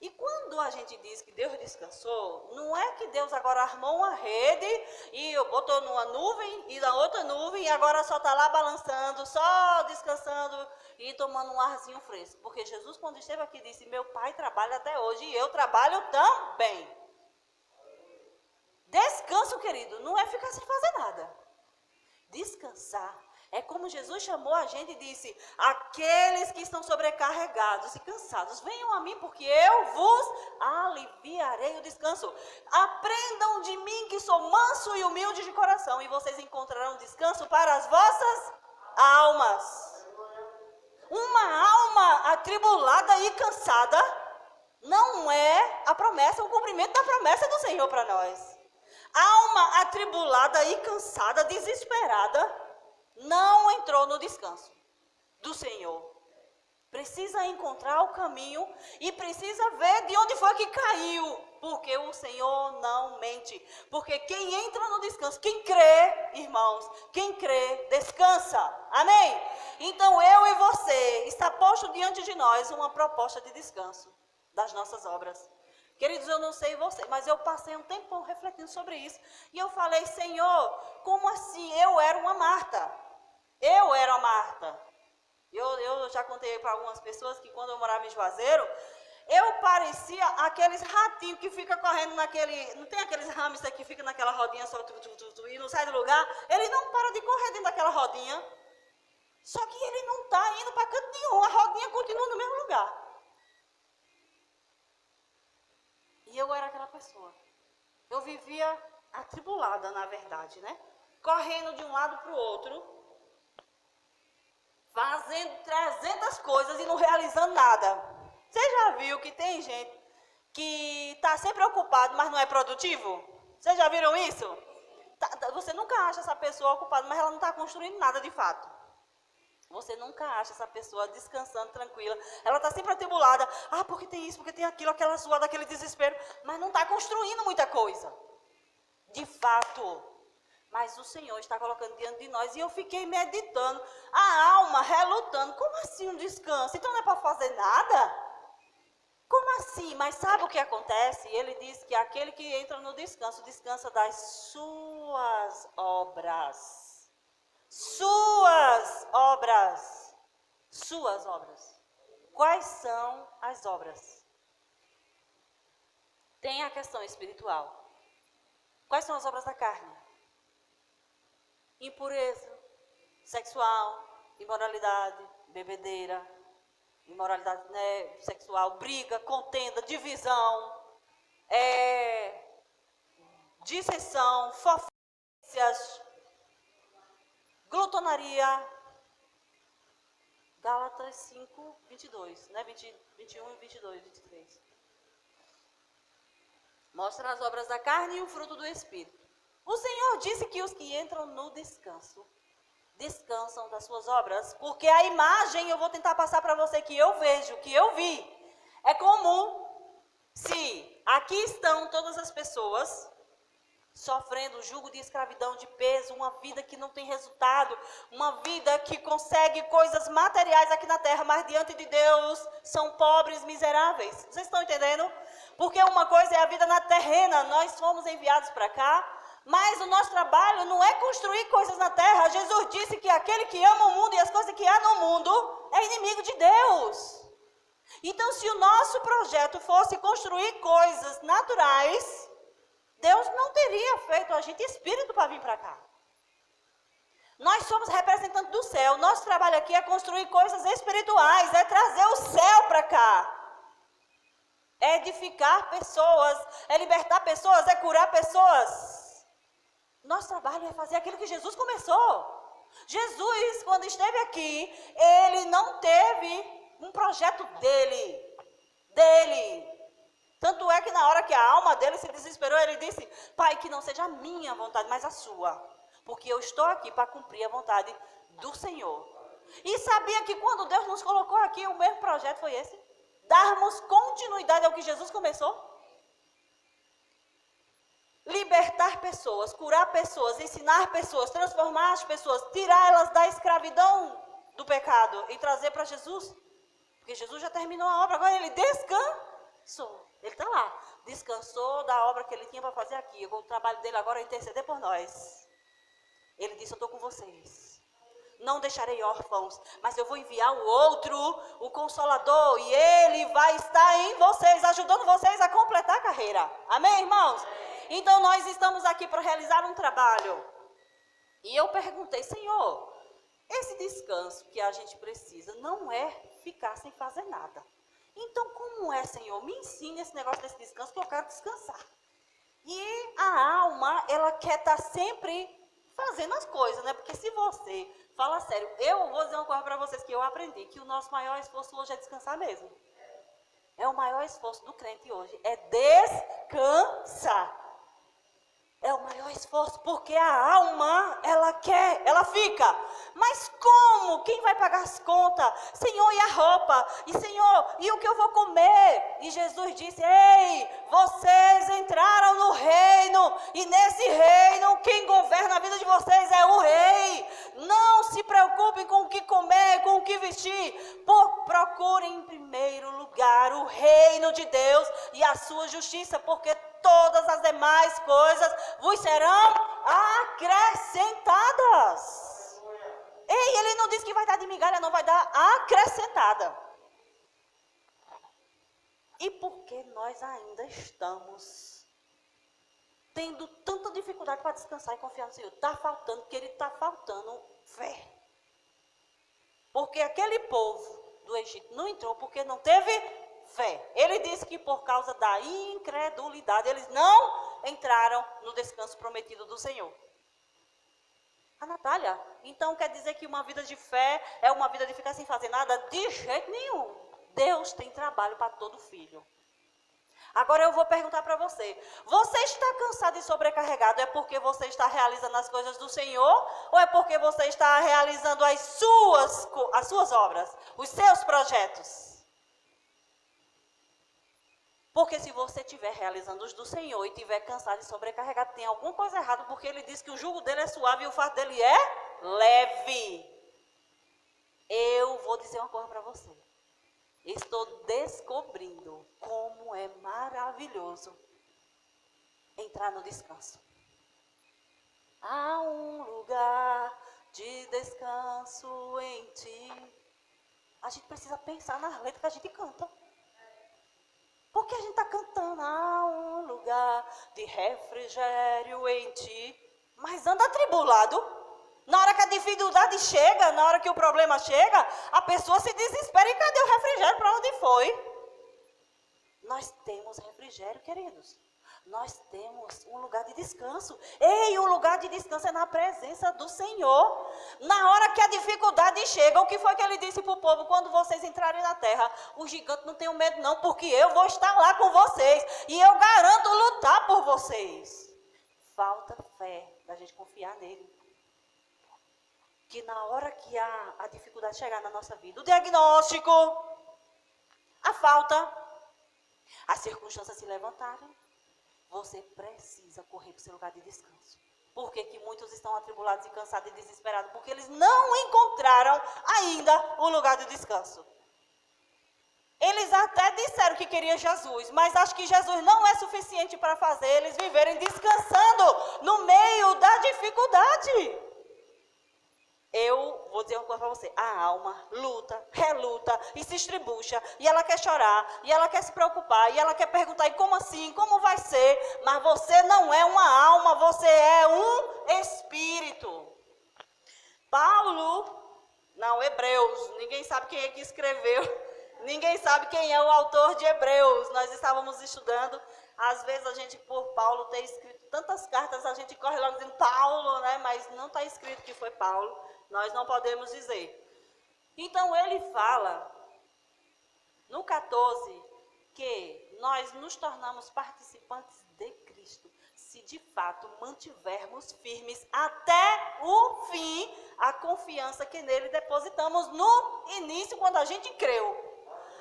E quando a gente diz que Deus descansou, não é que Deus agora armou uma rede e botou numa nuvem e na outra nuvem e agora só está lá balançando, só descansando e tomando um arzinho fresco. Porque Jesus, quando esteve aqui, disse, meu Pai trabalha até hoje e eu trabalho também. Descanso, querido, não é ficar sem fazer nada. Descansar é como Jesus chamou a gente e disse, aqueles que estão sobrecarregados e cansados, venham a mim porque eu vos aliviarei o descanso. Aprendam de mim que sou manso e humilde de coração e vocês encontrarão descanso para as vossas almas. Uma alma atribulada e cansada não é a promessa, o cumprimento da promessa do Senhor para nós. Alma atribulada e cansada, desesperada, não entrou no descanso do Senhor. Precisa encontrar o caminho e precisa ver de onde foi que caiu. Porque o Senhor não mente. Porque quem entra no descanso, quem crê, irmãos, quem crê, descansa. Amém? Então eu e você, está posto diante de nós uma proposta de descanso das nossas obras. Queridos, eu não sei você, mas eu passei um tempão refletindo sobre isso. E eu falei, Senhor, como assim? Eu era uma Marta. Eu já contei para algumas pessoas que quando eu morava em Juazeiro, eu parecia aqueles ratinhos que ficam correndo naquele... Não tem aqueles hamster que ficam naquela rodinha só e não sai do lugar? Ele não para de correr dentro daquela rodinha. Só que ele não está indo para canto nenhum. A rodinha continua no mesmo lugar. E eu era aquela pessoa. Eu vivia atribulada, na verdade, né? Correndo de um lado para o outro, fazendo 300 coisas e não realizando nada. Você já viu que tem gente que está sempre ocupado, mas não é produtivo? Vocês já viram isso? Você nunca acha essa pessoa ocupada, mas ela não está construindo nada de fato. Você nunca acha essa pessoa descansando, tranquila. Ela está sempre atribulada. Ah, porque tem isso, porque tem aquilo, aquela sua, daquele desespero. Mas não está construindo muita coisa. De fato. Mas o Senhor está colocando diante de nós. E eu fiquei meditando. A alma relutando. Como assim um descanso? Então não é para fazer nada? Como assim? Mas sabe o que acontece? Ele diz que aquele que entra no descanso, descansa das suas obras. Suas obras. Suas obras. Quais são as obras? Tem a questão espiritual. Quais são as obras da carne? Impureza, sexual, imoralidade, bebedeira, imoralidade sexual, briga, contenda, divisão, dissensão, fofícias, glutonaria. Gálatas 5, 22, né? 21, 22, 23. Mostra as obras da carne e o fruto do Espírito. O Senhor disse que os que entram no descanso, descansam das suas obras, porque a imagem, eu vou tentar passar para você que eu vejo, que eu vi, é comum se aqui estão todas as pessoas sofrendo o jugo de escravidão, de peso, uma vida que não tem resultado, uma vida que consegue coisas materiais aqui na terra, mas diante de Deus são pobres, miseráveis. Vocês estão entendendo? Porque uma coisa é a vida na terrena, nós fomos enviados para cá, mas o nosso trabalho não é construir coisas na terra. Jesus disse que aquele que ama o mundo e as coisas que há no mundo é inimigo de Deus. Então, se o nosso projeto fosse construir coisas naturais, Deus não teria feito a gente espírito para vir para cá. Nós somos representantes do céu. Nosso trabalho aqui é construir coisas espirituais, é trazer o céu para cá. É edificar pessoas, é libertar pessoas, é curar pessoas. Nosso trabalho é fazer aquilo que Jesus começou. Jesus, quando esteve aqui, ele não teve um projeto dele. Tanto é que na hora que a alma dele se desesperou, ele disse: Pai, que não seja a minha vontade, mas a sua. Porque eu estou aqui para cumprir a vontade do Senhor. E sabia que quando Deus nos colocou aqui, o mesmo projeto foi esse? Darmos continuidade ao que Jesus começou? Libertar pessoas, curar pessoas, ensinar pessoas, transformar as pessoas, tirar elas da escravidão do pecado e trazer para Jesus. Porque Jesus já terminou a obra, agora ele descansou. Ele está lá, descansou da obra que ele tinha para fazer aqui. O trabalho dele agora é interceder por nós. Ele disse: eu estou com vocês. Não deixarei órfãos, mas eu vou enviar o outro, o Consolador, e ele vai estar em vocês, ajudando vocês a completar a carreira. Amém, irmãos? Então, nós estamos aqui para realizar um trabalho. E eu perguntei: Senhor, esse descanso que a gente precisa não é ficar sem fazer nada. Então, como é, Senhor? Me ensine esse negócio desse descanso, que eu quero descansar. E a alma, ela quer estar sempre fazendo as coisas, né? Porque se você fala sério, eu vou dizer uma coisa para vocês que eu aprendi, que o nosso maior esforço hoje é descansar mesmo. É o maior esforço do crente hoje, é descansar. É o maior esforço, porque a alma, ela quer, ela fica. Mas como? Quem vai pagar as contas? Senhor, e a roupa? E Senhor, e o que eu vou comer? E Jesus disse: ei, vocês entraram no reino, e nesse reino, quem governa a vida de vocês é o rei. Não se preocupem com o que comer, com o que vestir. Procurem em primeiro lugar o reino de Deus e a sua justiça, porque todas as demais coisas vos serão acrescentadas. Ei, ele não disse que vai dar de migalha, não, vai dar acrescentada. E por que nós ainda estamos tendo tanta dificuldade para descansar e confiar no Senhor? Está faltando, querido, está faltando fé. Porque aquele povo do Egito não entrou porque não teve fé. Ele disse que por causa da incredulidade, eles não entraram no descanso prometido do Senhor. A Natália, então quer dizer que uma vida de fé é uma vida de ficar sem fazer nada? De jeito nenhum. Deus tem trabalho para todo filho. Agora eu vou perguntar para você: você está cansado e sobrecarregado? É porque você está realizando as coisas do Senhor? Ou é porque você está realizando as suas obras, os seus projetos? Porque se você estiver realizando os do Senhor e estiver cansado e sobrecarregado, tem alguma coisa errada, porque ele diz que o jugo dele é suave e o fardo dele é leve. Eu vou dizer uma coisa para você. Estou descobrindo como é maravilhoso entrar no descanso. Há um lugar de descanso em ti. A gente precisa pensar nas letras que a gente canta. Porque a gente está cantando: há um lugar de refrigério em ti. Mas anda atribulado. Na hora que a dificuldade chega, na hora que o problema chega, a pessoa se desespera. E cadê o refrigério? Para onde foi? Nós temos refrigério, queridos. Nós temos um lugar de descanso. Ei, o lugar de descanso é na presença do Senhor. Na hora que a dificuldade chega, o que foi que ele disse para o povo? Quando vocês entrarem na terra, o gigante não tenham medo não, porque eu vou estar lá com vocês. E eu garanto lutar por vocês. Falta fé da gente confiar nele. Que na hora que a dificuldade chegar na nossa vida, o diagnóstico, a falta, as circunstâncias se levantarem, você precisa correr para o seu lugar de descanso. Por que que muitos estão atribulados e cansados e desesperados? Porque eles não encontraram ainda o lugar de descanso. Eles até disseram que queriam Jesus, mas acho que Jesus não é suficiente para fazer eles viverem descansando no meio da dificuldade. Eu vou dizer uma coisa para você, a alma luta, reluta e se estribucha, e ela quer chorar, e ela quer se preocupar, e ela quer perguntar, e como assim, como vai ser? Mas você não é uma alma, você é um espírito. Paulo, não, Hebreus, ninguém sabe quem é que escreveu, ninguém sabe quem é o autor de Hebreus, nós estávamos estudando, às vezes a gente, por Paulo ter escrito tantas cartas, a gente corre logo dizendo Paulo, né? Mas não está escrito que foi Paulo, nós não podemos dizer. Então ele fala, no 14, que nós nos tornamos participantes de Cristo, se de fato mantivermos firmes até o fim a confiança que nele depositamos no início, quando a gente creu.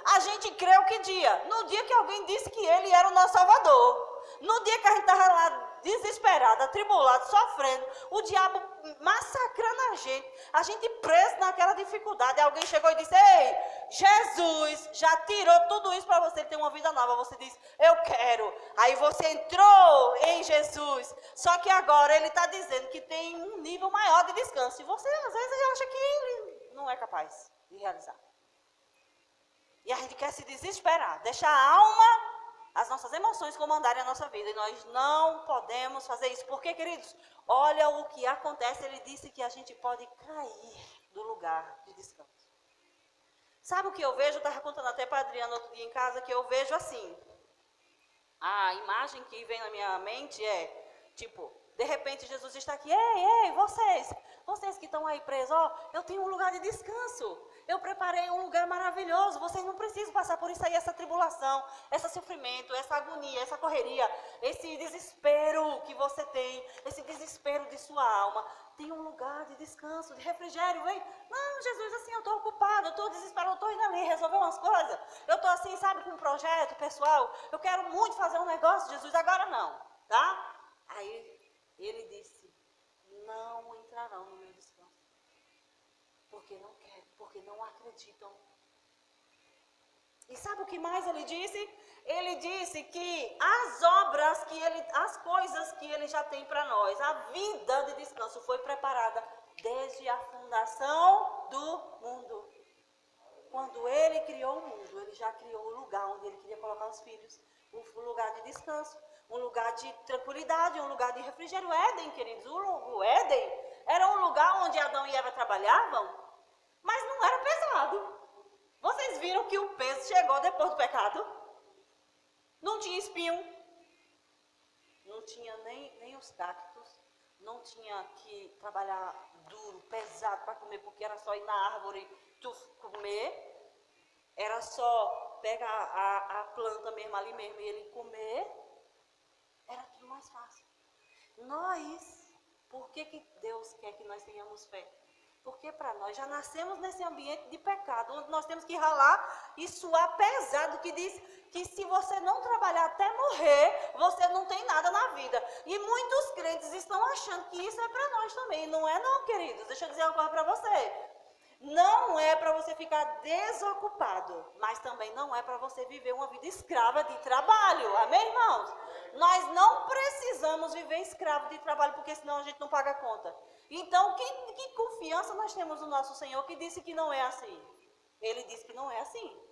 A gente creu que dia? No dia que alguém disse que ele era o nosso Salvador. No dia que a gente estava lá desesperado, atribulado, sofrendo, o diabo massacrando a gente preso naquela dificuldade. Alguém chegou e disse, ei, Jesus já tirou tudo isso para você ter uma vida nova. Você diz, eu quero. Aí você entrou em Jesus. Só que agora ele está dizendo que tem um nível maior de descanso. E você às vezes acha que ele não é capaz de realizar. E a gente quer se desesperar, deixar a alma, as nossas emoções comandarem a nossa vida. E nós não podemos fazer isso. Porque, queridos, olha o que acontece. Ele disse que a gente pode cair do lugar de descanso. Sabe o que eu vejo? Eu estava contando até para a Adriana outro dia em casa, que eu vejo assim. A imagem que vem na minha mente é, tipo, de repente Jesus está aqui. Ei, vocês que estão aí presos, ó, eu tenho um lugar de descanso. Eu preparei um lugar maravilhoso, vocês não precisam passar por isso aí, essa tribulação, esse sofrimento, essa agonia, essa correria, esse desespero que você tem, esse desespero de sua alma. Tem um lugar de descanso, de refrigério, vem. Não, Jesus, assim, eu estou ocupado, eu estou desesperado, eu estou indo ali resolver umas coisas. Eu estou assim, sabe, com um projeto pessoal, eu quero muito fazer um negócio, Jesus, agora não, tá? Aí ele disse, não entrarão no meu descanso. Porque não querem, porque não acreditam. E sabe o que mais ele disse? Ele disse que as obras as coisas que ele já tem para nós, a vida de descanso foi preparada desde a fundação do mundo. Quando ele criou o mundo, ele já criou o lugar onde ele queria colocar os filhos, um lugar de descanso, um lugar de tranquilidade, um lugar de refrigério. O Éden, queridos, o Éden era um lugar onde Adão e Eva trabalhavam, mas não era pesado. Vocês viram que o peso chegou depois do pecado? Não tinha espinho, não tinha nem os cactos, não tinha que trabalhar duro, pesado para comer, porque era só ir na árvore tu comer. Era só pegar a planta mesmo ali mesmo e ele comer. Era tudo mais fácil. Por que Deus quer que nós tenhamos fé? Porque para nós já nascemos nesse ambiente de pecado, onde nós temos que ralar e suar pesado, que diz que se você não trabalhar até morrer, você não tem nada na vida. E muitos crentes estão achando que isso é para nós também. Não é não, queridos. Deixa eu dizer uma coisa para você. Não é para você ficar desocupado, mas também não é para você viver uma vida escrava de trabalho. Amém, irmãos? Nós não precisamos viver escravo de trabalho, porque senão a gente não paga a conta. Então, que confiança nós temos no nosso Senhor que disse que não é assim? Ele disse que não é assim.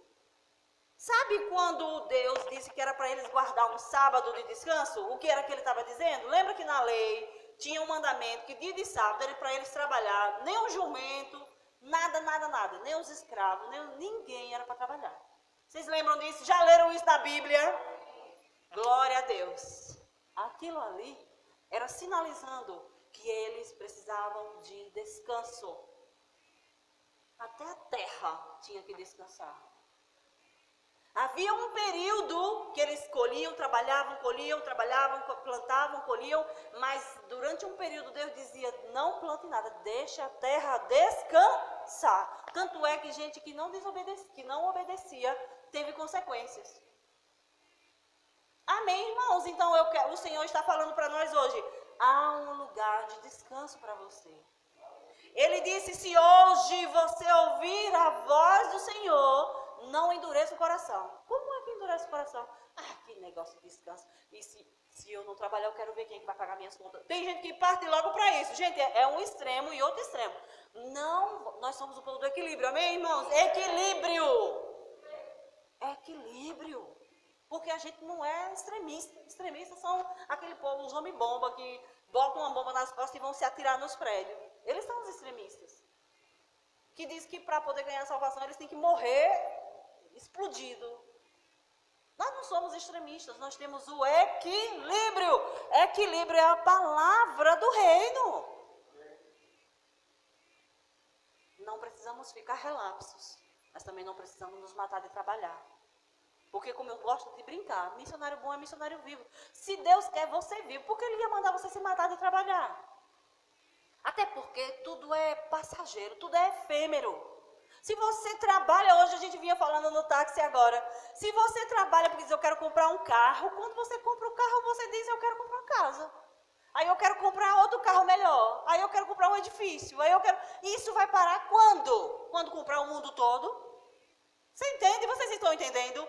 Sabe quando Deus disse que era para eles guardar um sábado de descanso? O que era que ele estava dizendo? Lembra que na lei tinha um mandamento que dia de sábado era para eles trabalhar, nem o jumento, nada, nem os escravos, ninguém era para trabalhar. Vocês lembram disso? Já leram isso na Bíblia? Glória a Deus. Aquilo ali era sinalizando que eles precisavam de descanso. Até a terra tinha que descansar. Havia um período que eles colhiam, trabalhavam, plantavam, colhiam, mas durante um período Deus dizia, não plante nada, deixa a terra descansar. Tanto é que gente que não obedecia, teve consequências. Amém, irmãos? Então o Senhor está falando para nós hoje, há um lugar de descanso para você. Ele disse, se hoje você ouvir a voz do Senhor, não endureça o coração. Como é que endurece o coração? que negócio de descanso. E se eu não trabalhar, eu quero ver quem é que vai pagar minhas contas. Tem gente que parte logo para isso. Gente, é um extremo e outro extremo. Não, nós somos o povo do equilíbrio, amém, irmãos? Equilíbrio. Equilíbrio. Porque a gente não é extremista. Extremistas são aquele povo, os homem-bomba, que botam uma bomba nas costas e vão se atirar nos prédios. Eles são os extremistas. Que diz que para poder ganhar a salvação, eles têm que morrer explodido. Nós não somos extremistas, nós temos o equilíbrio. Equilíbrio é a palavra do reino. Não precisamos ficar relapsos, mas também não precisamos nos matar de trabalhar. Porque como eu gosto de brincar, missionário bom é missionário vivo. Se Deus quer você vivo, por que Ele ia mandar você se matar de trabalhar? Até porque tudo é passageiro, tudo é efêmero. Se você trabalha, hoje a gente vinha falando no táxi agora, se você trabalha porque diz eu quero comprar um carro, quando você compra o carro, você diz eu quero comprar uma casa. Aí eu quero comprar outro carro melhor, aí eu quero comprar um edifício, aí eu quero... Isso vai parar quando? Quando comprar o mundo todo? Você entende? Vocês estão entendendo?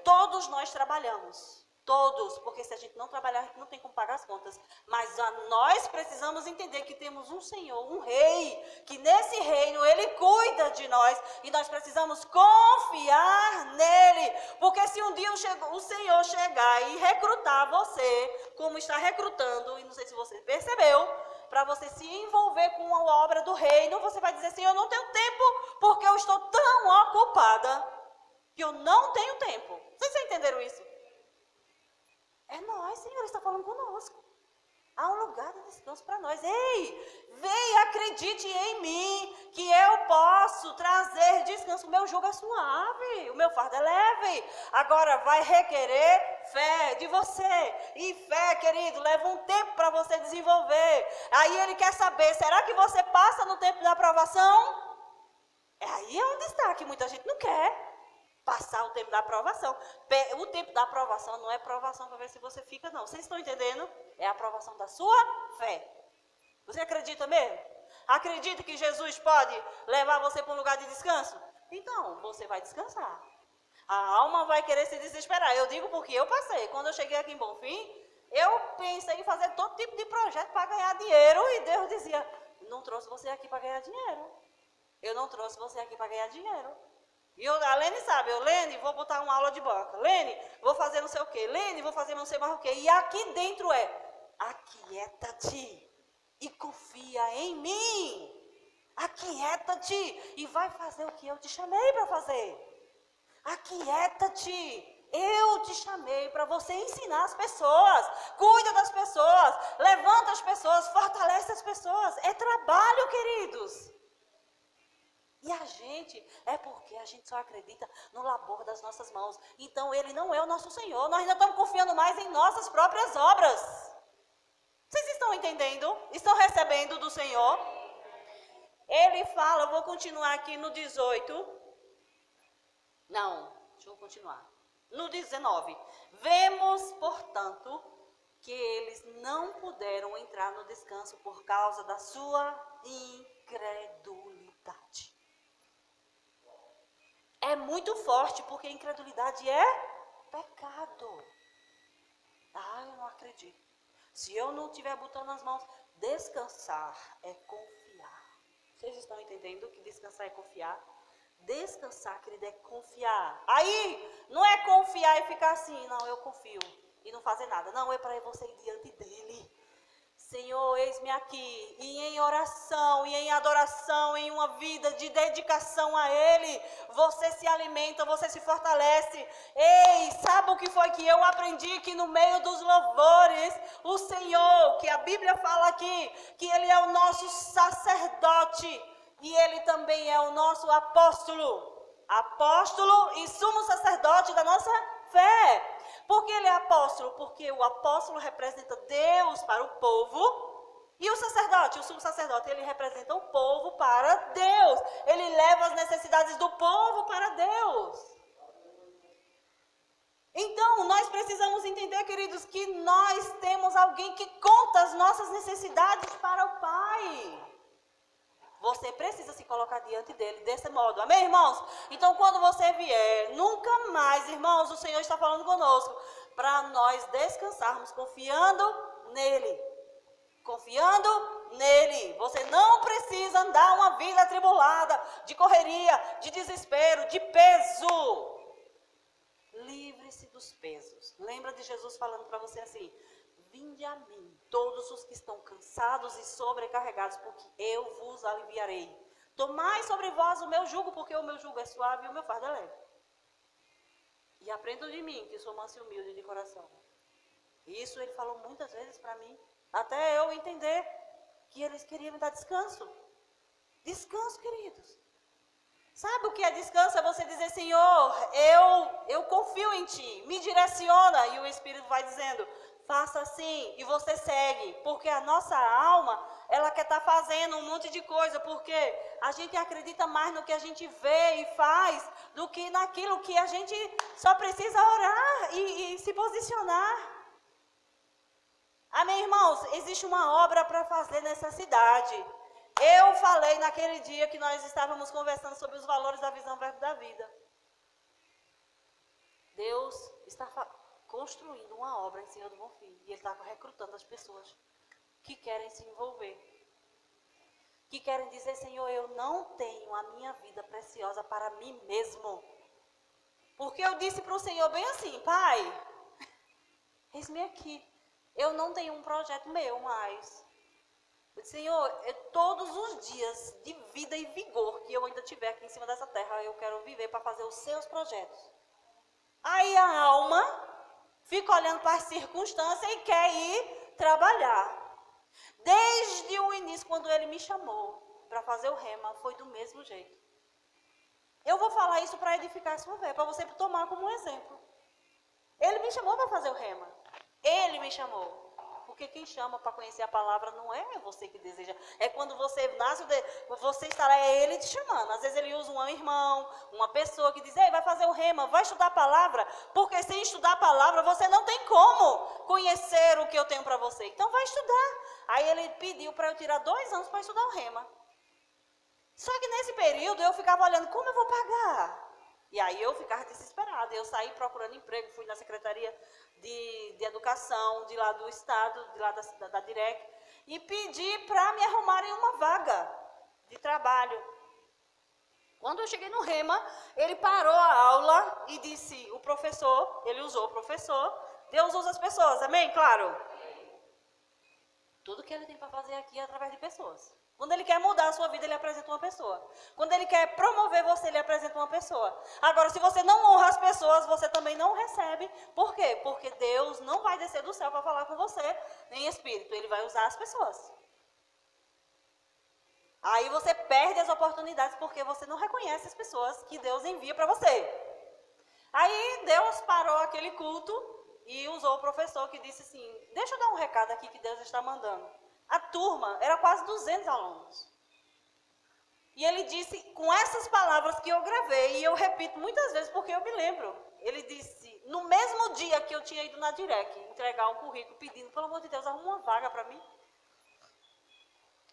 Todos nós trabalhamos. Todos, porque se a gente não trabalhar, a gente não tem como pagar as contas. Mas nós precisamos entender que temos um Senhor, um Rei, que nesse reino Ele cuida de nós e nós precisamos confiar nele. Porque se um dia o Senhor chegar e recrutar você, como está recrutando, e não sei se você percebeu, para você se envolver com a obra do reino, você vai dizer assim, eu não tenho tempo porque eu estou tão ocupada que eu não tenho tempo. Vocês entenderam isso? É nós, Senhor, está falando conosco. Há um lugar de descanso para nós. Ei, vem, acredite em mim, que eu posso trazer descanso. O meu jugo é suave, o meu fardo é leve. Agora vai requerer fé de você. E fé, querido, leva um tempo para você desenvolver. Aí Ele quer saber, será que você passa no tempo da aprovação? Aí é um destaque, muita gente não quer. Passar o tempo da aprovação. O tempo da aprovação não é aprovação para ver se você fica, não. Vocês estão entendendo? É a aprovação da sua fé. Você acredita mesmo? Acredita que Jesus pode levar você para um lugar de descanso? Então, você vai descansar. A alma vai querer se desesperar. Eu digo porque eu passei. Quando eu cheguei aqui em Bonfim, eu pensei em fazer todo tipo de projeto para ganhar dinheiro. E Deus dizia, não trouxe você aqui para ganhar dinheiro. Eu não trouxe você aqui para ganhar dinheiro. E a Lene sabe, Lene, vou botar uma aula de banca. Lene, vou fazer não sei o quê. Lene, vou fazer não sei mais o quê. E aqui dentro aquieta-te e confia em mim. Aquieta-te e vai fazer o que eu te chamei para fazer. Aquieta-te. Eu te chamei para você ensinar as pessoas. Cuida das pessoas. Levanta as pessoas. Fortalece as pessoas. É trabalho, queridos. E a gente, é porque a gente só acredita no labor das nossas mãos. Então Ele não é o nosso Senhor. Nós ainda estamos confiando mais em nossas próprias obras. Vocês estão entendendo? Estão recebendo do Senhor? Ele fala, eu vou continuar aqui no 18. Não, deixa eu continuar. No 19. Vemos, portanto, que eles não puderam entrar no descanso por causa da sua incredulidade. É muito forte, porque incredulidade é pecado. Eu não acredito. Se eu não estiver botando as mãos, descansar é confiar. Vocês estão entendendo que descansar é confiar? Descansar, querida, é confiar. Aí, não é confiar e ficar assim, não, eu confio, e não fazer nada. Não, é para você ir diante dele. Senhor, eis-me aqui, e em oração, e em adoração, em uma vida de dedicação a Ele, você se alimenta, você se fortalece. Ei, sabe o que foi que eu aprendi? Que no meio dos louvores, o Senhor, que a Bíblia fala aqui, que Ele é o nosso sacerdote, e Ele também é o nosso apóstolo e sumo sacerdote da nossa fé. Por que ele é apóstolo? Porque o apóstolo representa Deus para o povo e o sacerdote, o sumo sacerdote, ele representa o povo para Deus. Ele leva as necessidades do povo para Deus. Então, nós precisamos entender, queridos, que nós temos alguém que conta as nossas necessidades para o Pai. Você precisa se colocar diante dele desse modo. Amém, irmãos? Então, quando você vier, nunca mais, irmãos, o Senhor está falando conosco. para nós descansarmos confiando nele. Confiando nele. Você não precisa andar uma vida atribulada, de correria, de desespero, de peso. Livre-se dos pesos. Lembra de Jesus falando para você assim: vinde a mim, todos os que estão cansados e sobrecarregados, porque eu vos aliviarei. Tomai sobre vós o meu jugo, porque o meu jugo é suave e o meu fardo é leve. E aprendam de mim, que sou manso e humilde de coração. Isso ele falou muitas vezes para mim, até eu entender que eles queriam me dar descanso. Descanso, queridos. Sabe o que é descanso? É você dizer: Senhor, eu confio em Ti, me direciona. E o Espírito vai dizendo: faça assim, e você segue. Porque a nossa alma, ela quer estar fazendo um monte de coisa, porque a gente acredita mais no que a gente vê e faz, do que naquilo que a gente só precisa orar e se posicionar. Amém, irmãos? Existe uma obra para fazer nessa cidade. Eu falei naquele dia que nós estávamos conversando sobre os valores da visão verbo da vida. Deus está construindo uma obra em Senhor do Bom Fim. E Ele está recrutando as pessoas que querem se envolver. Que querem dizer: Senhor, eu não tenho a minha vida preciosa para mim mesmo. Porque eu disse para o Senhor bem assim: Pai, eis-me aqui. Eu não tenho um projeto meu mais. Eu disse: Senhor, todos os dias de vida e vigor que eu ainda tiver aqui em cima dessa terra, eu quero viver para fazer os seus projetos. Aí a alma fica olhando para as circunstâncias e quer ir trabalhar. Desde o início, quando ele me chamou para fazer o rema, foi do mesmo jeito. Eu vou falar isso para edificar a sua fé, para você tomar como um exemplo. Ele me chamou para fazer o rema. Ele me chamou. Porque quem chama para conhecer a palavra não é você que deseja. É quando você nasce, você estará, é Ele te chamando. Às vezes Ele usa um irmão, uma pessoa que diz: ei, vai fazer o rema, vai estudar a palavra. Porque sem estudar a palavra, você não tem como conhecer o que eu tenho para você. Então vai estudar. Aí Ele pediu para eu tirar 2 anos para estudar o rema. Só que nesse período eu ficava olhando: como eu vou pagar? E aí eu ficava desesperada. Eu saí procurando emprego, fui na Secretaria de Educação, de lá do Estado, de lá da DIREC, e pedi para me arrumarem uma vaga de trabalho. Quando eu cheguei no rema, ele parou a aula e disse: o professor, ele usou o professor, Deus usa as pessoas, amém? Claro. Tudo que ele tem para fazer aqui é através de pessoas. Quando ele quer mudar a sua vida, ele apresenta uma pessoa. Quando ele quer promover você, ele apresenta uma pessoa. Agora, se você não honra as pessoas, você também não recebe. Por quê? Porque Deus não vai descer do céu para falar com você em espírito. Ele vai usar as pessoas. Aí você perde as oportunidades porque você não reconhece as pessoas que Deus envia para você. Aí Deus parou aquele culto e usou o professor que disse assim: deixa eu dar um recado aqui que Deus está mandando. A turma era quase 200 alunos. E ele disse, com essas palavras que eu gravei, e eu repito muitas vezes porque eu me lembro. Ele disse, no mesmo dia que eu tinha ido na DIREC entregar um currículo pedindo: pelo amor de Deus, arruma uma vaga para mim.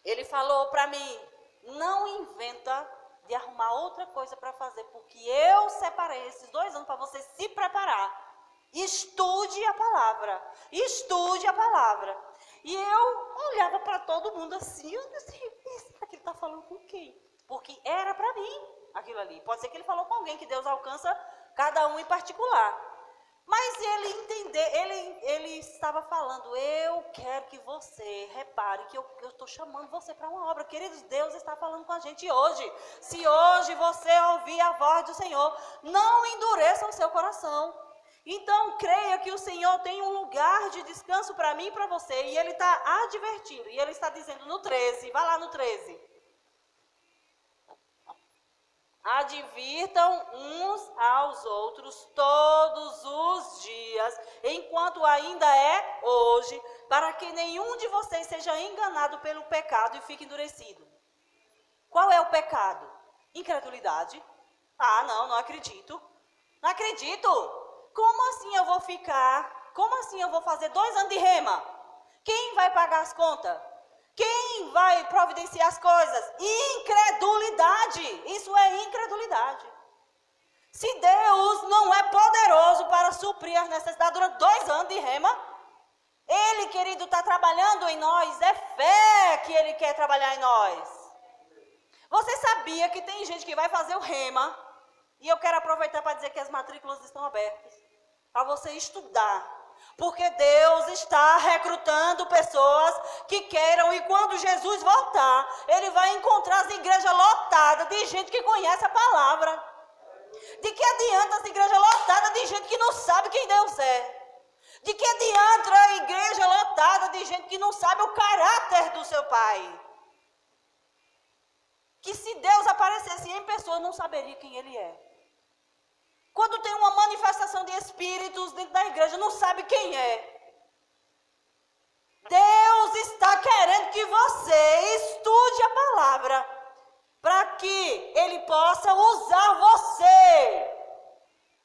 Ele falou para mim: não inventa de arrumar outra coisa para fazer, porque eu separei esses 2 anos para você se preparar. Estude a palavra. Estude a palavra. E eu olhava para todo mundo assim, eu disse: será que ele está falando com quem? Porque era para mim aquilo ali. Pode ser que ele falou com alguém, que Deus alcança cada um em particular. Mas ele estava falando: eu quero que você repare que eu estou chamando você para uma obra. Queridos, Deus está falando com a gente hoje. Se hoje você ouvir a voz do Senhor, não endureça o seu coração. Então, creia que o Senhor tem um lugar de descanso para mim e para você. E Ele está advertindo. E Ele está dizendo no 13. Vai lá no 13. Advirtam uns aos outros todos os dias, enquanto ainda é hoje, para que nenhum de vocês seja enganado pelo pecado e fique endurecido. Qual é o pecado? Incredulidade. Ah, não acredito. Não acredito. Como assim eu vou ficar? Como assim eu vou fazer 2 anos de rema? Quem vai pagar as contas? Quem vai providenciar as coisas? Incredulidade. Isso é incredulidade. Se Deus não é poderoso para suprir as necessidades durante 2 anos de rema, Ele, querido, está trabalhando em nós, é fé que Ele quer trabalhar em nós. Você sabia que tem gente que vai fazer o rema, e eu quero aproveitar para dizer que as matrículas estão abertas, para você estudar. Porque Deus está recrutando pessoas que queiram, e quando Jesus voltar, Ele vai encontrar as igrejas lotadas de gente que conhece a palavra. De que adianta as igrejas lotadas de gente que não sabe quem Deus é? De que adianta a igreja lotada de gente que não sabe o caráter do seu Pai? Que se Deus aparecesse em pessoa, não saberia quem Ele é. Quando tem uma manifestação de espíritos dentro da igreja, não sabe quem é. Deus está querendo que você estude a palavra, para que Ele possa usar você.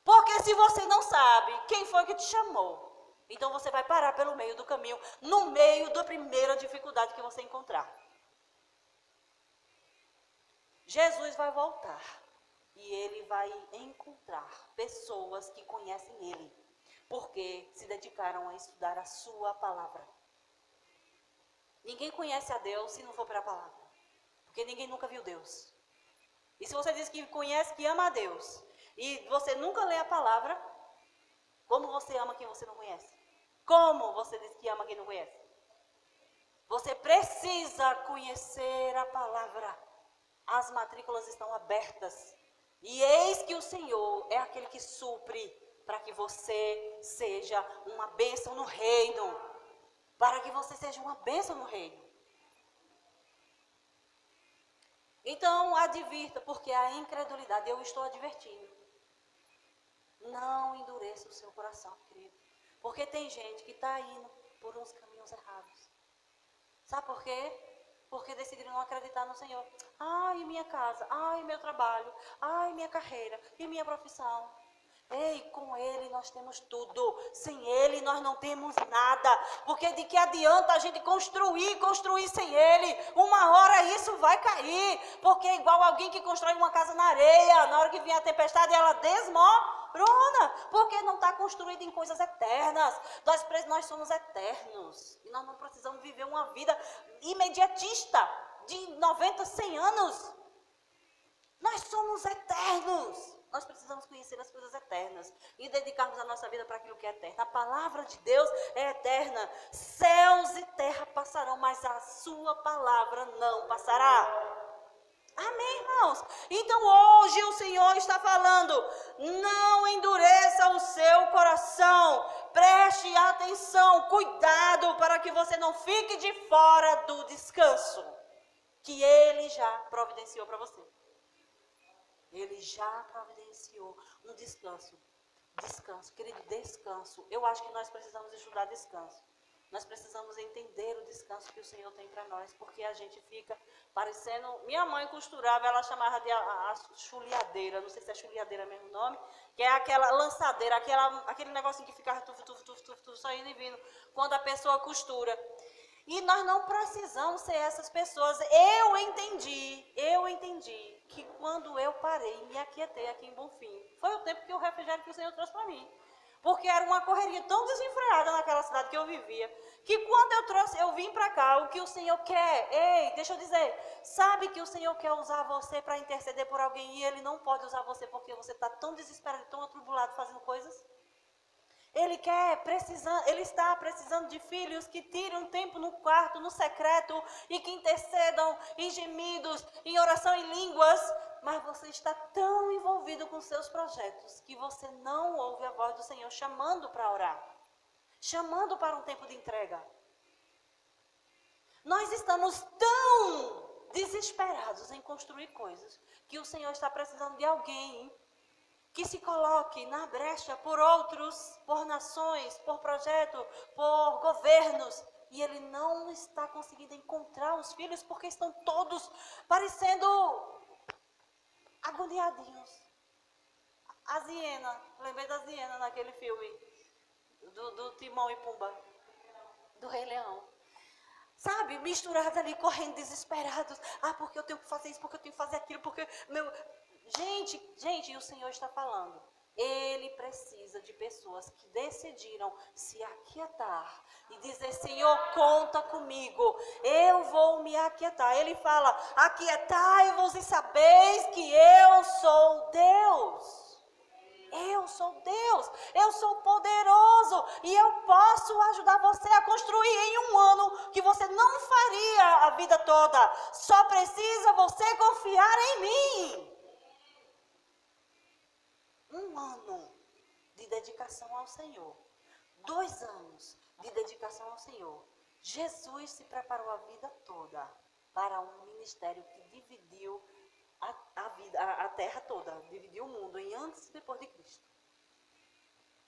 Porque se você não sabe quem foi que te chamou, então você vai parar pelo meio do caminho, no meio da primeira dificuldade que você encontrar. Jesus vai voltar e Ele vai encontrar pessoas que conhecem Ele, porque se dedicaram a estudar a sua palavra. Ninguém conhece a Deus se não for para a palavra. Porque ninguém nunca viu Deus. E se você diz que conhece, que ama a Deus, e você nunca lê a palavra, como você ama quem você não conhece? Como você diz que ama quem não conhece? Você precisa conhecer a palavra. As matrículas estão abertas. E eis que o Senhor é aquele que supre para que você seja uma bênção no reino. Para que você seja uma bênção no reino. Então, advirta, porque a incredulidade, eu estou advertindo. Não endureça o seu coração, querido. Porque tem gente que está indo por uns caminhos errados. Sabe por quê? Porque decidiram não acreditar no Senhor. Ai, minha casa, ai, meu trabalho, ai, minha carreira e minha profissão. Ei, com Ele nós temos tudo. Sem Ele nós não temos nada. Porque de que adianta a gente construir sem Ele? Uma hora isso vai cair. Porque é igual alguém que constrói uma casa na areia. Na hora que vier a tempestade ela desmorona. Porque não está construída em coisas eternas. Nós somos eternos. E nós não precisamos viver uma vida imediatista de 90, 100 anos. Nós somos eternos. Nós precisamos conhecer as coisas eternas e dedicarmos a nossa vida para aquilo que é eterno. A palavra de Deus é eterna. Céus e terra passarão, mas a sua palavra não passará. Amém, irmãos? Então hoje o Senhor está falando, não endureça o seu coração. Preste atenção, cuidado para que você não fique de fora do descanso que Ele já providenciou para você. Ele já providenciou um descanso. Descanso, querido, descanso. Eu acho que nós precisamos estudar descanso. Nós precisamos entender o descanso que o Senhor tem para nós, porque a gente fica parecendo... Minha mãe costurava, ela chamava de a chuliadeira, não sei se é chuliadeira mesmo o nome, que é aquela lançadeira, aquele negocinho que ficava saindo e vindo, quando a pessoa costura. E nós não precisamos ser essas pessoas. Eu entendi que quando eu parei e me aquietei aqui em Bonfim, foi o tempo que o refrigério que o Senhor trouxe para mim. Porque era uma correria tão desenfreada naquela cidade que eu vivia, que quando eu vim para cá, o que o Senhor quer, ei, deixa eu dizer, sabe que o Senhor quer usar você para interceder por alguém e Ele não pode usar você porque você está tão desesperado, tão atribulado fazendo coisas? Ele está precisando de filhos que tirem um tempo no quarto, no secreto, e que intercedam em gemidos, em oração em línguas, mas você está tão envolvido com seus projetos que você não ouve a voz do Senhor chamando para orar, chamando para um tempo de entrega. Nós estamos tão desesperados em construir coisas que o Senhor está precisando de alguém que se coloque na brecha por outros, por nações, por projeto, por governos. E Ele não está conseguindo encontrar os filhos porque estão todos parecendo agoniadinhos. A Ziena, lembrei da Ziena naquele filme do Timão e Pumba, do Rei Leão. Sabe, misturados ali, correndo desesperados. Ah, porque eu tenho que fazer isso, porque eu tenho que fazer aquilo, porque Gente, e o Senhor está falando. Ele precisa de pessoas que decidiram se aquietar e dizer: Senhor, conta comigo, eu vou me aquietar. Ele fala: aquietai-vos e sabeis que eu sou Deus. Eu sou Deus, eu sou poderoso e eu posso ajudar você a construir em um ano que você não faria a vida toda. Só precisa você confiar em mim. Um ano de dedicação ao Senhor. 2 anos de dedicação ao Senhor. Jesus se preparou a vida toda para um ministério que dividiu a terra toda, dividiu o mundo em antes e depois de Cristo.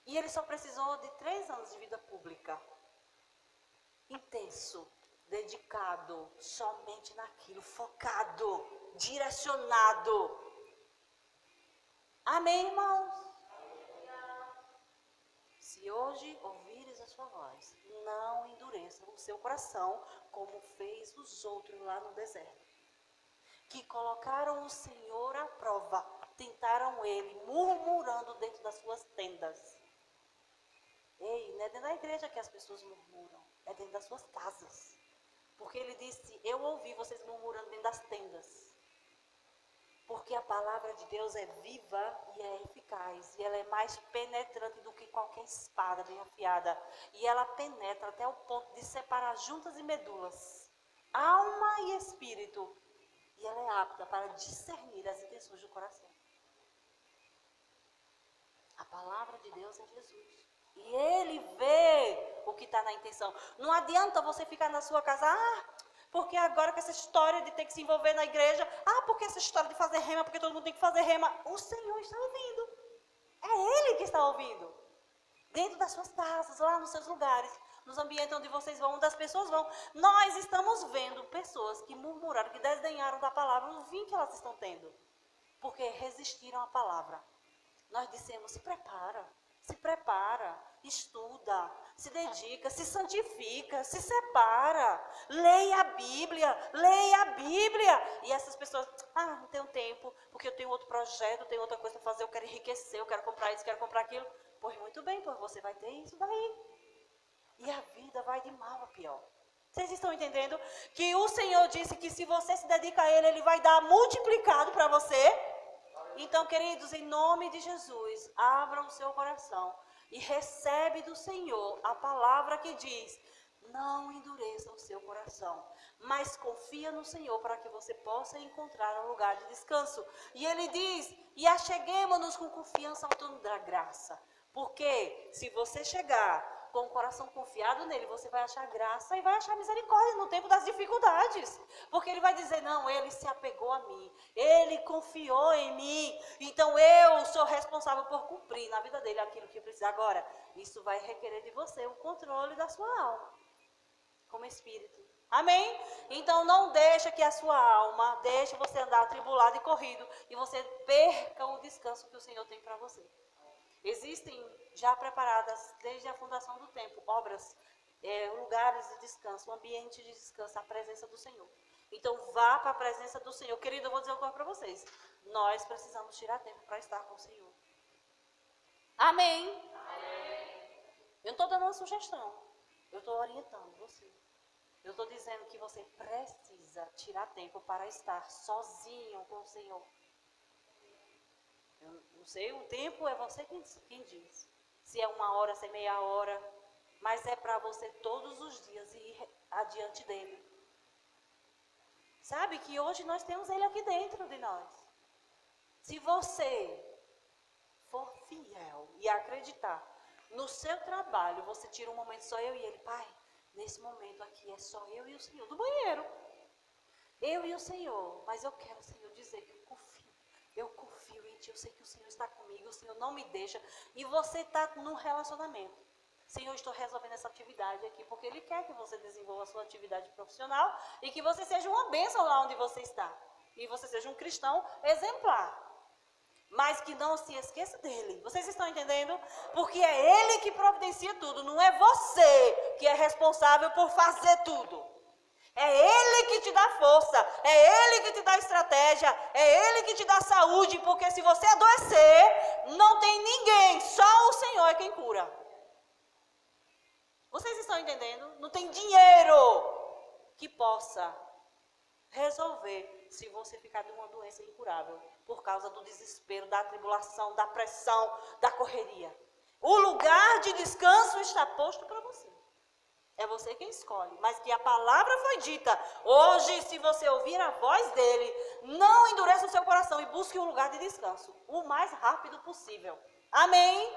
E ele só precisou de 3 anos de vida pública. Intenso, dedicado somente naquilo, focado, direcionado. Amém, irmãos? Se hoje ouvires a sua voz, não endureça o seu coração, como fez os outros lá no deserto, que colocaram o Senhor à prova, tentaram ele, murmurando dentro das suas tendas. Ei, não é dentro da igreja que as pessoas murmuram, é dentro das suas casas. Porque ele disse: eu ouvi vocês murmurando dentro das tendas. Porque a palavra de Deus é viva e é eficaz. E ela é mais penetrante do que qualquer espada bem afiada. E ela penetra até o ponto de separar juntas e medulas, alma e espírito. E ela é apta para discernir as intenções do coração. A palavra de Deus é Jesus. E ele vê o que está na intenção. Não adianta você ficar na sua casa: porque agora com essa história de ter que se envolver na igreja, porque essa história de fazer rema, porque todo mundo tem que fazer rema. O Senhor está ouvindo. É Ele que está ouvindo. Dentro das suas casas, lá nos seus lugares, nos ambientes onde vocês vão, onde as pessoas vão. Nós estamos vendo pessoas que murmuraram, que desdenharam da palavra, o fim que elas estão tendo. Porque resistiram à palavra. Nós dissemos: se prepara, estuda, se dedica, se santifica, se separa, leia a Bíblia. E essas pessoas: não tenho tempo, porque eu tenho outro projeto, tenho outra coisa para fazer, eu quero enriquecer, eu quero comprar isso, quero comprar aquilo. Pois muito bem, pois você vai ter isso daí. E a vida vai de mal a pior. Vocês estão entendendo? Que o Senhor disse que se você se dedica a Ele, Ele vai dar multiplicado para você. Então, queridos, em nome de Jesus, abra o seu coração e recebe do Senhor a palavra que diz: não endureça o seu coração, mas confia no Senhor para que você possa encontrar um lugar de descanso. E Ele diz: e acheguemo-nos com confiança ao trono da graça. Porque se você chegar com o coração confiado nele, você vai achar graça e vai achar misericórdia no tempo das dificuldades. Porque ele vai dizer: não, ele se apegou a mim, ele confiou em mim, então eu sou responsável por cumprir na vida dele aquilo que precisa. Agora, isso vai requerer de você o controle da sua alma, como espírito. Amém? Então não deixa que a sua alma deixe você andar atribulado e corrido e você perca o descanso que o Senhor tem para você. Existem já preparadas, desde a fundação do tempo, obras, lugares de descanso, um ambiente de descanso, a presença do Senhor. Então vá para a presença do Senhor. Querido, eu vou dizer uma coisa para vocês. Nós precisamos tirar tempo para estar com o Senhor. Amém? Eu não estou dando uma sugestão. Eu estou orientando você. Eu estou dizendo que você precisa tirar tempo para estar sozinho com o Senhor. Eu não sei, o tempo é você quem diz. Se é 1 hora, se é meia hora. Mas é para você todos os dias ir adiante dele. Sabe que hoje nós temos ele aqui dentro de nós. Se você for fiel e acreditar no seu trabalho, você tira um momento só eu e ele. Pai, nesse momento aqui é só eu e o Senhor do banheiro. Eu e o Senhor. Mas eu quero, Senhor, dizer que eu confio em Ti, eu sei que o Senhor está comigo, o Senhor não me deixa. E você está num relacionamento. Senhor, estou resolvendo essa atividade aqui, porque Ele quer que você desenvolva a sua atividade profissional e que você seja uma bênção lá onde você está. E você seja um cristão exemplar. Mas que não se esqueça dEle. Vocês estão entendendo? Porque é Ele que providencia tudo, não é você que é responsável por fazer tudo. É Ele que te dá força, é Ele que te dá estratégia, é Ele que te dá saúde, porque se você adoecer, não tem ninguém, só o Senhor é quem cura. Vocês estão entendendo? Não tem dinheiro que possa resolver se você ficar de uma doença incurável, por causa do desespero, da tribulação, da pressão, da correria. O lugar de descanso está posto para você. É você quem escolhe, mas que a palavra foi dita. Hoje, se você ouvir a voz dele, não endureça o seu coração e busque um lugar de descanso, o mais rápido possível. Amém?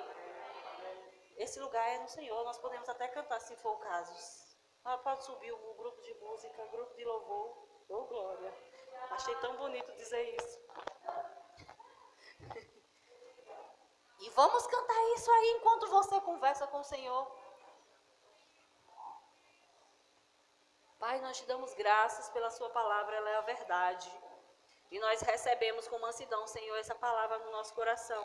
Esse lugar é no Senhor, nós podemos até cantar, se for o caso. Pode subir o grupo de música, grupo de louvor. Oh, glória. Achei tão bonito dizer isso. E vamos cantar isso aí enquanto você conversa com o Senhor. Pai, nós te damos graças pela sua palavra, ela é a verdade. E nós recebemos com mansidão, Senhor, essa palavra no nosso coração.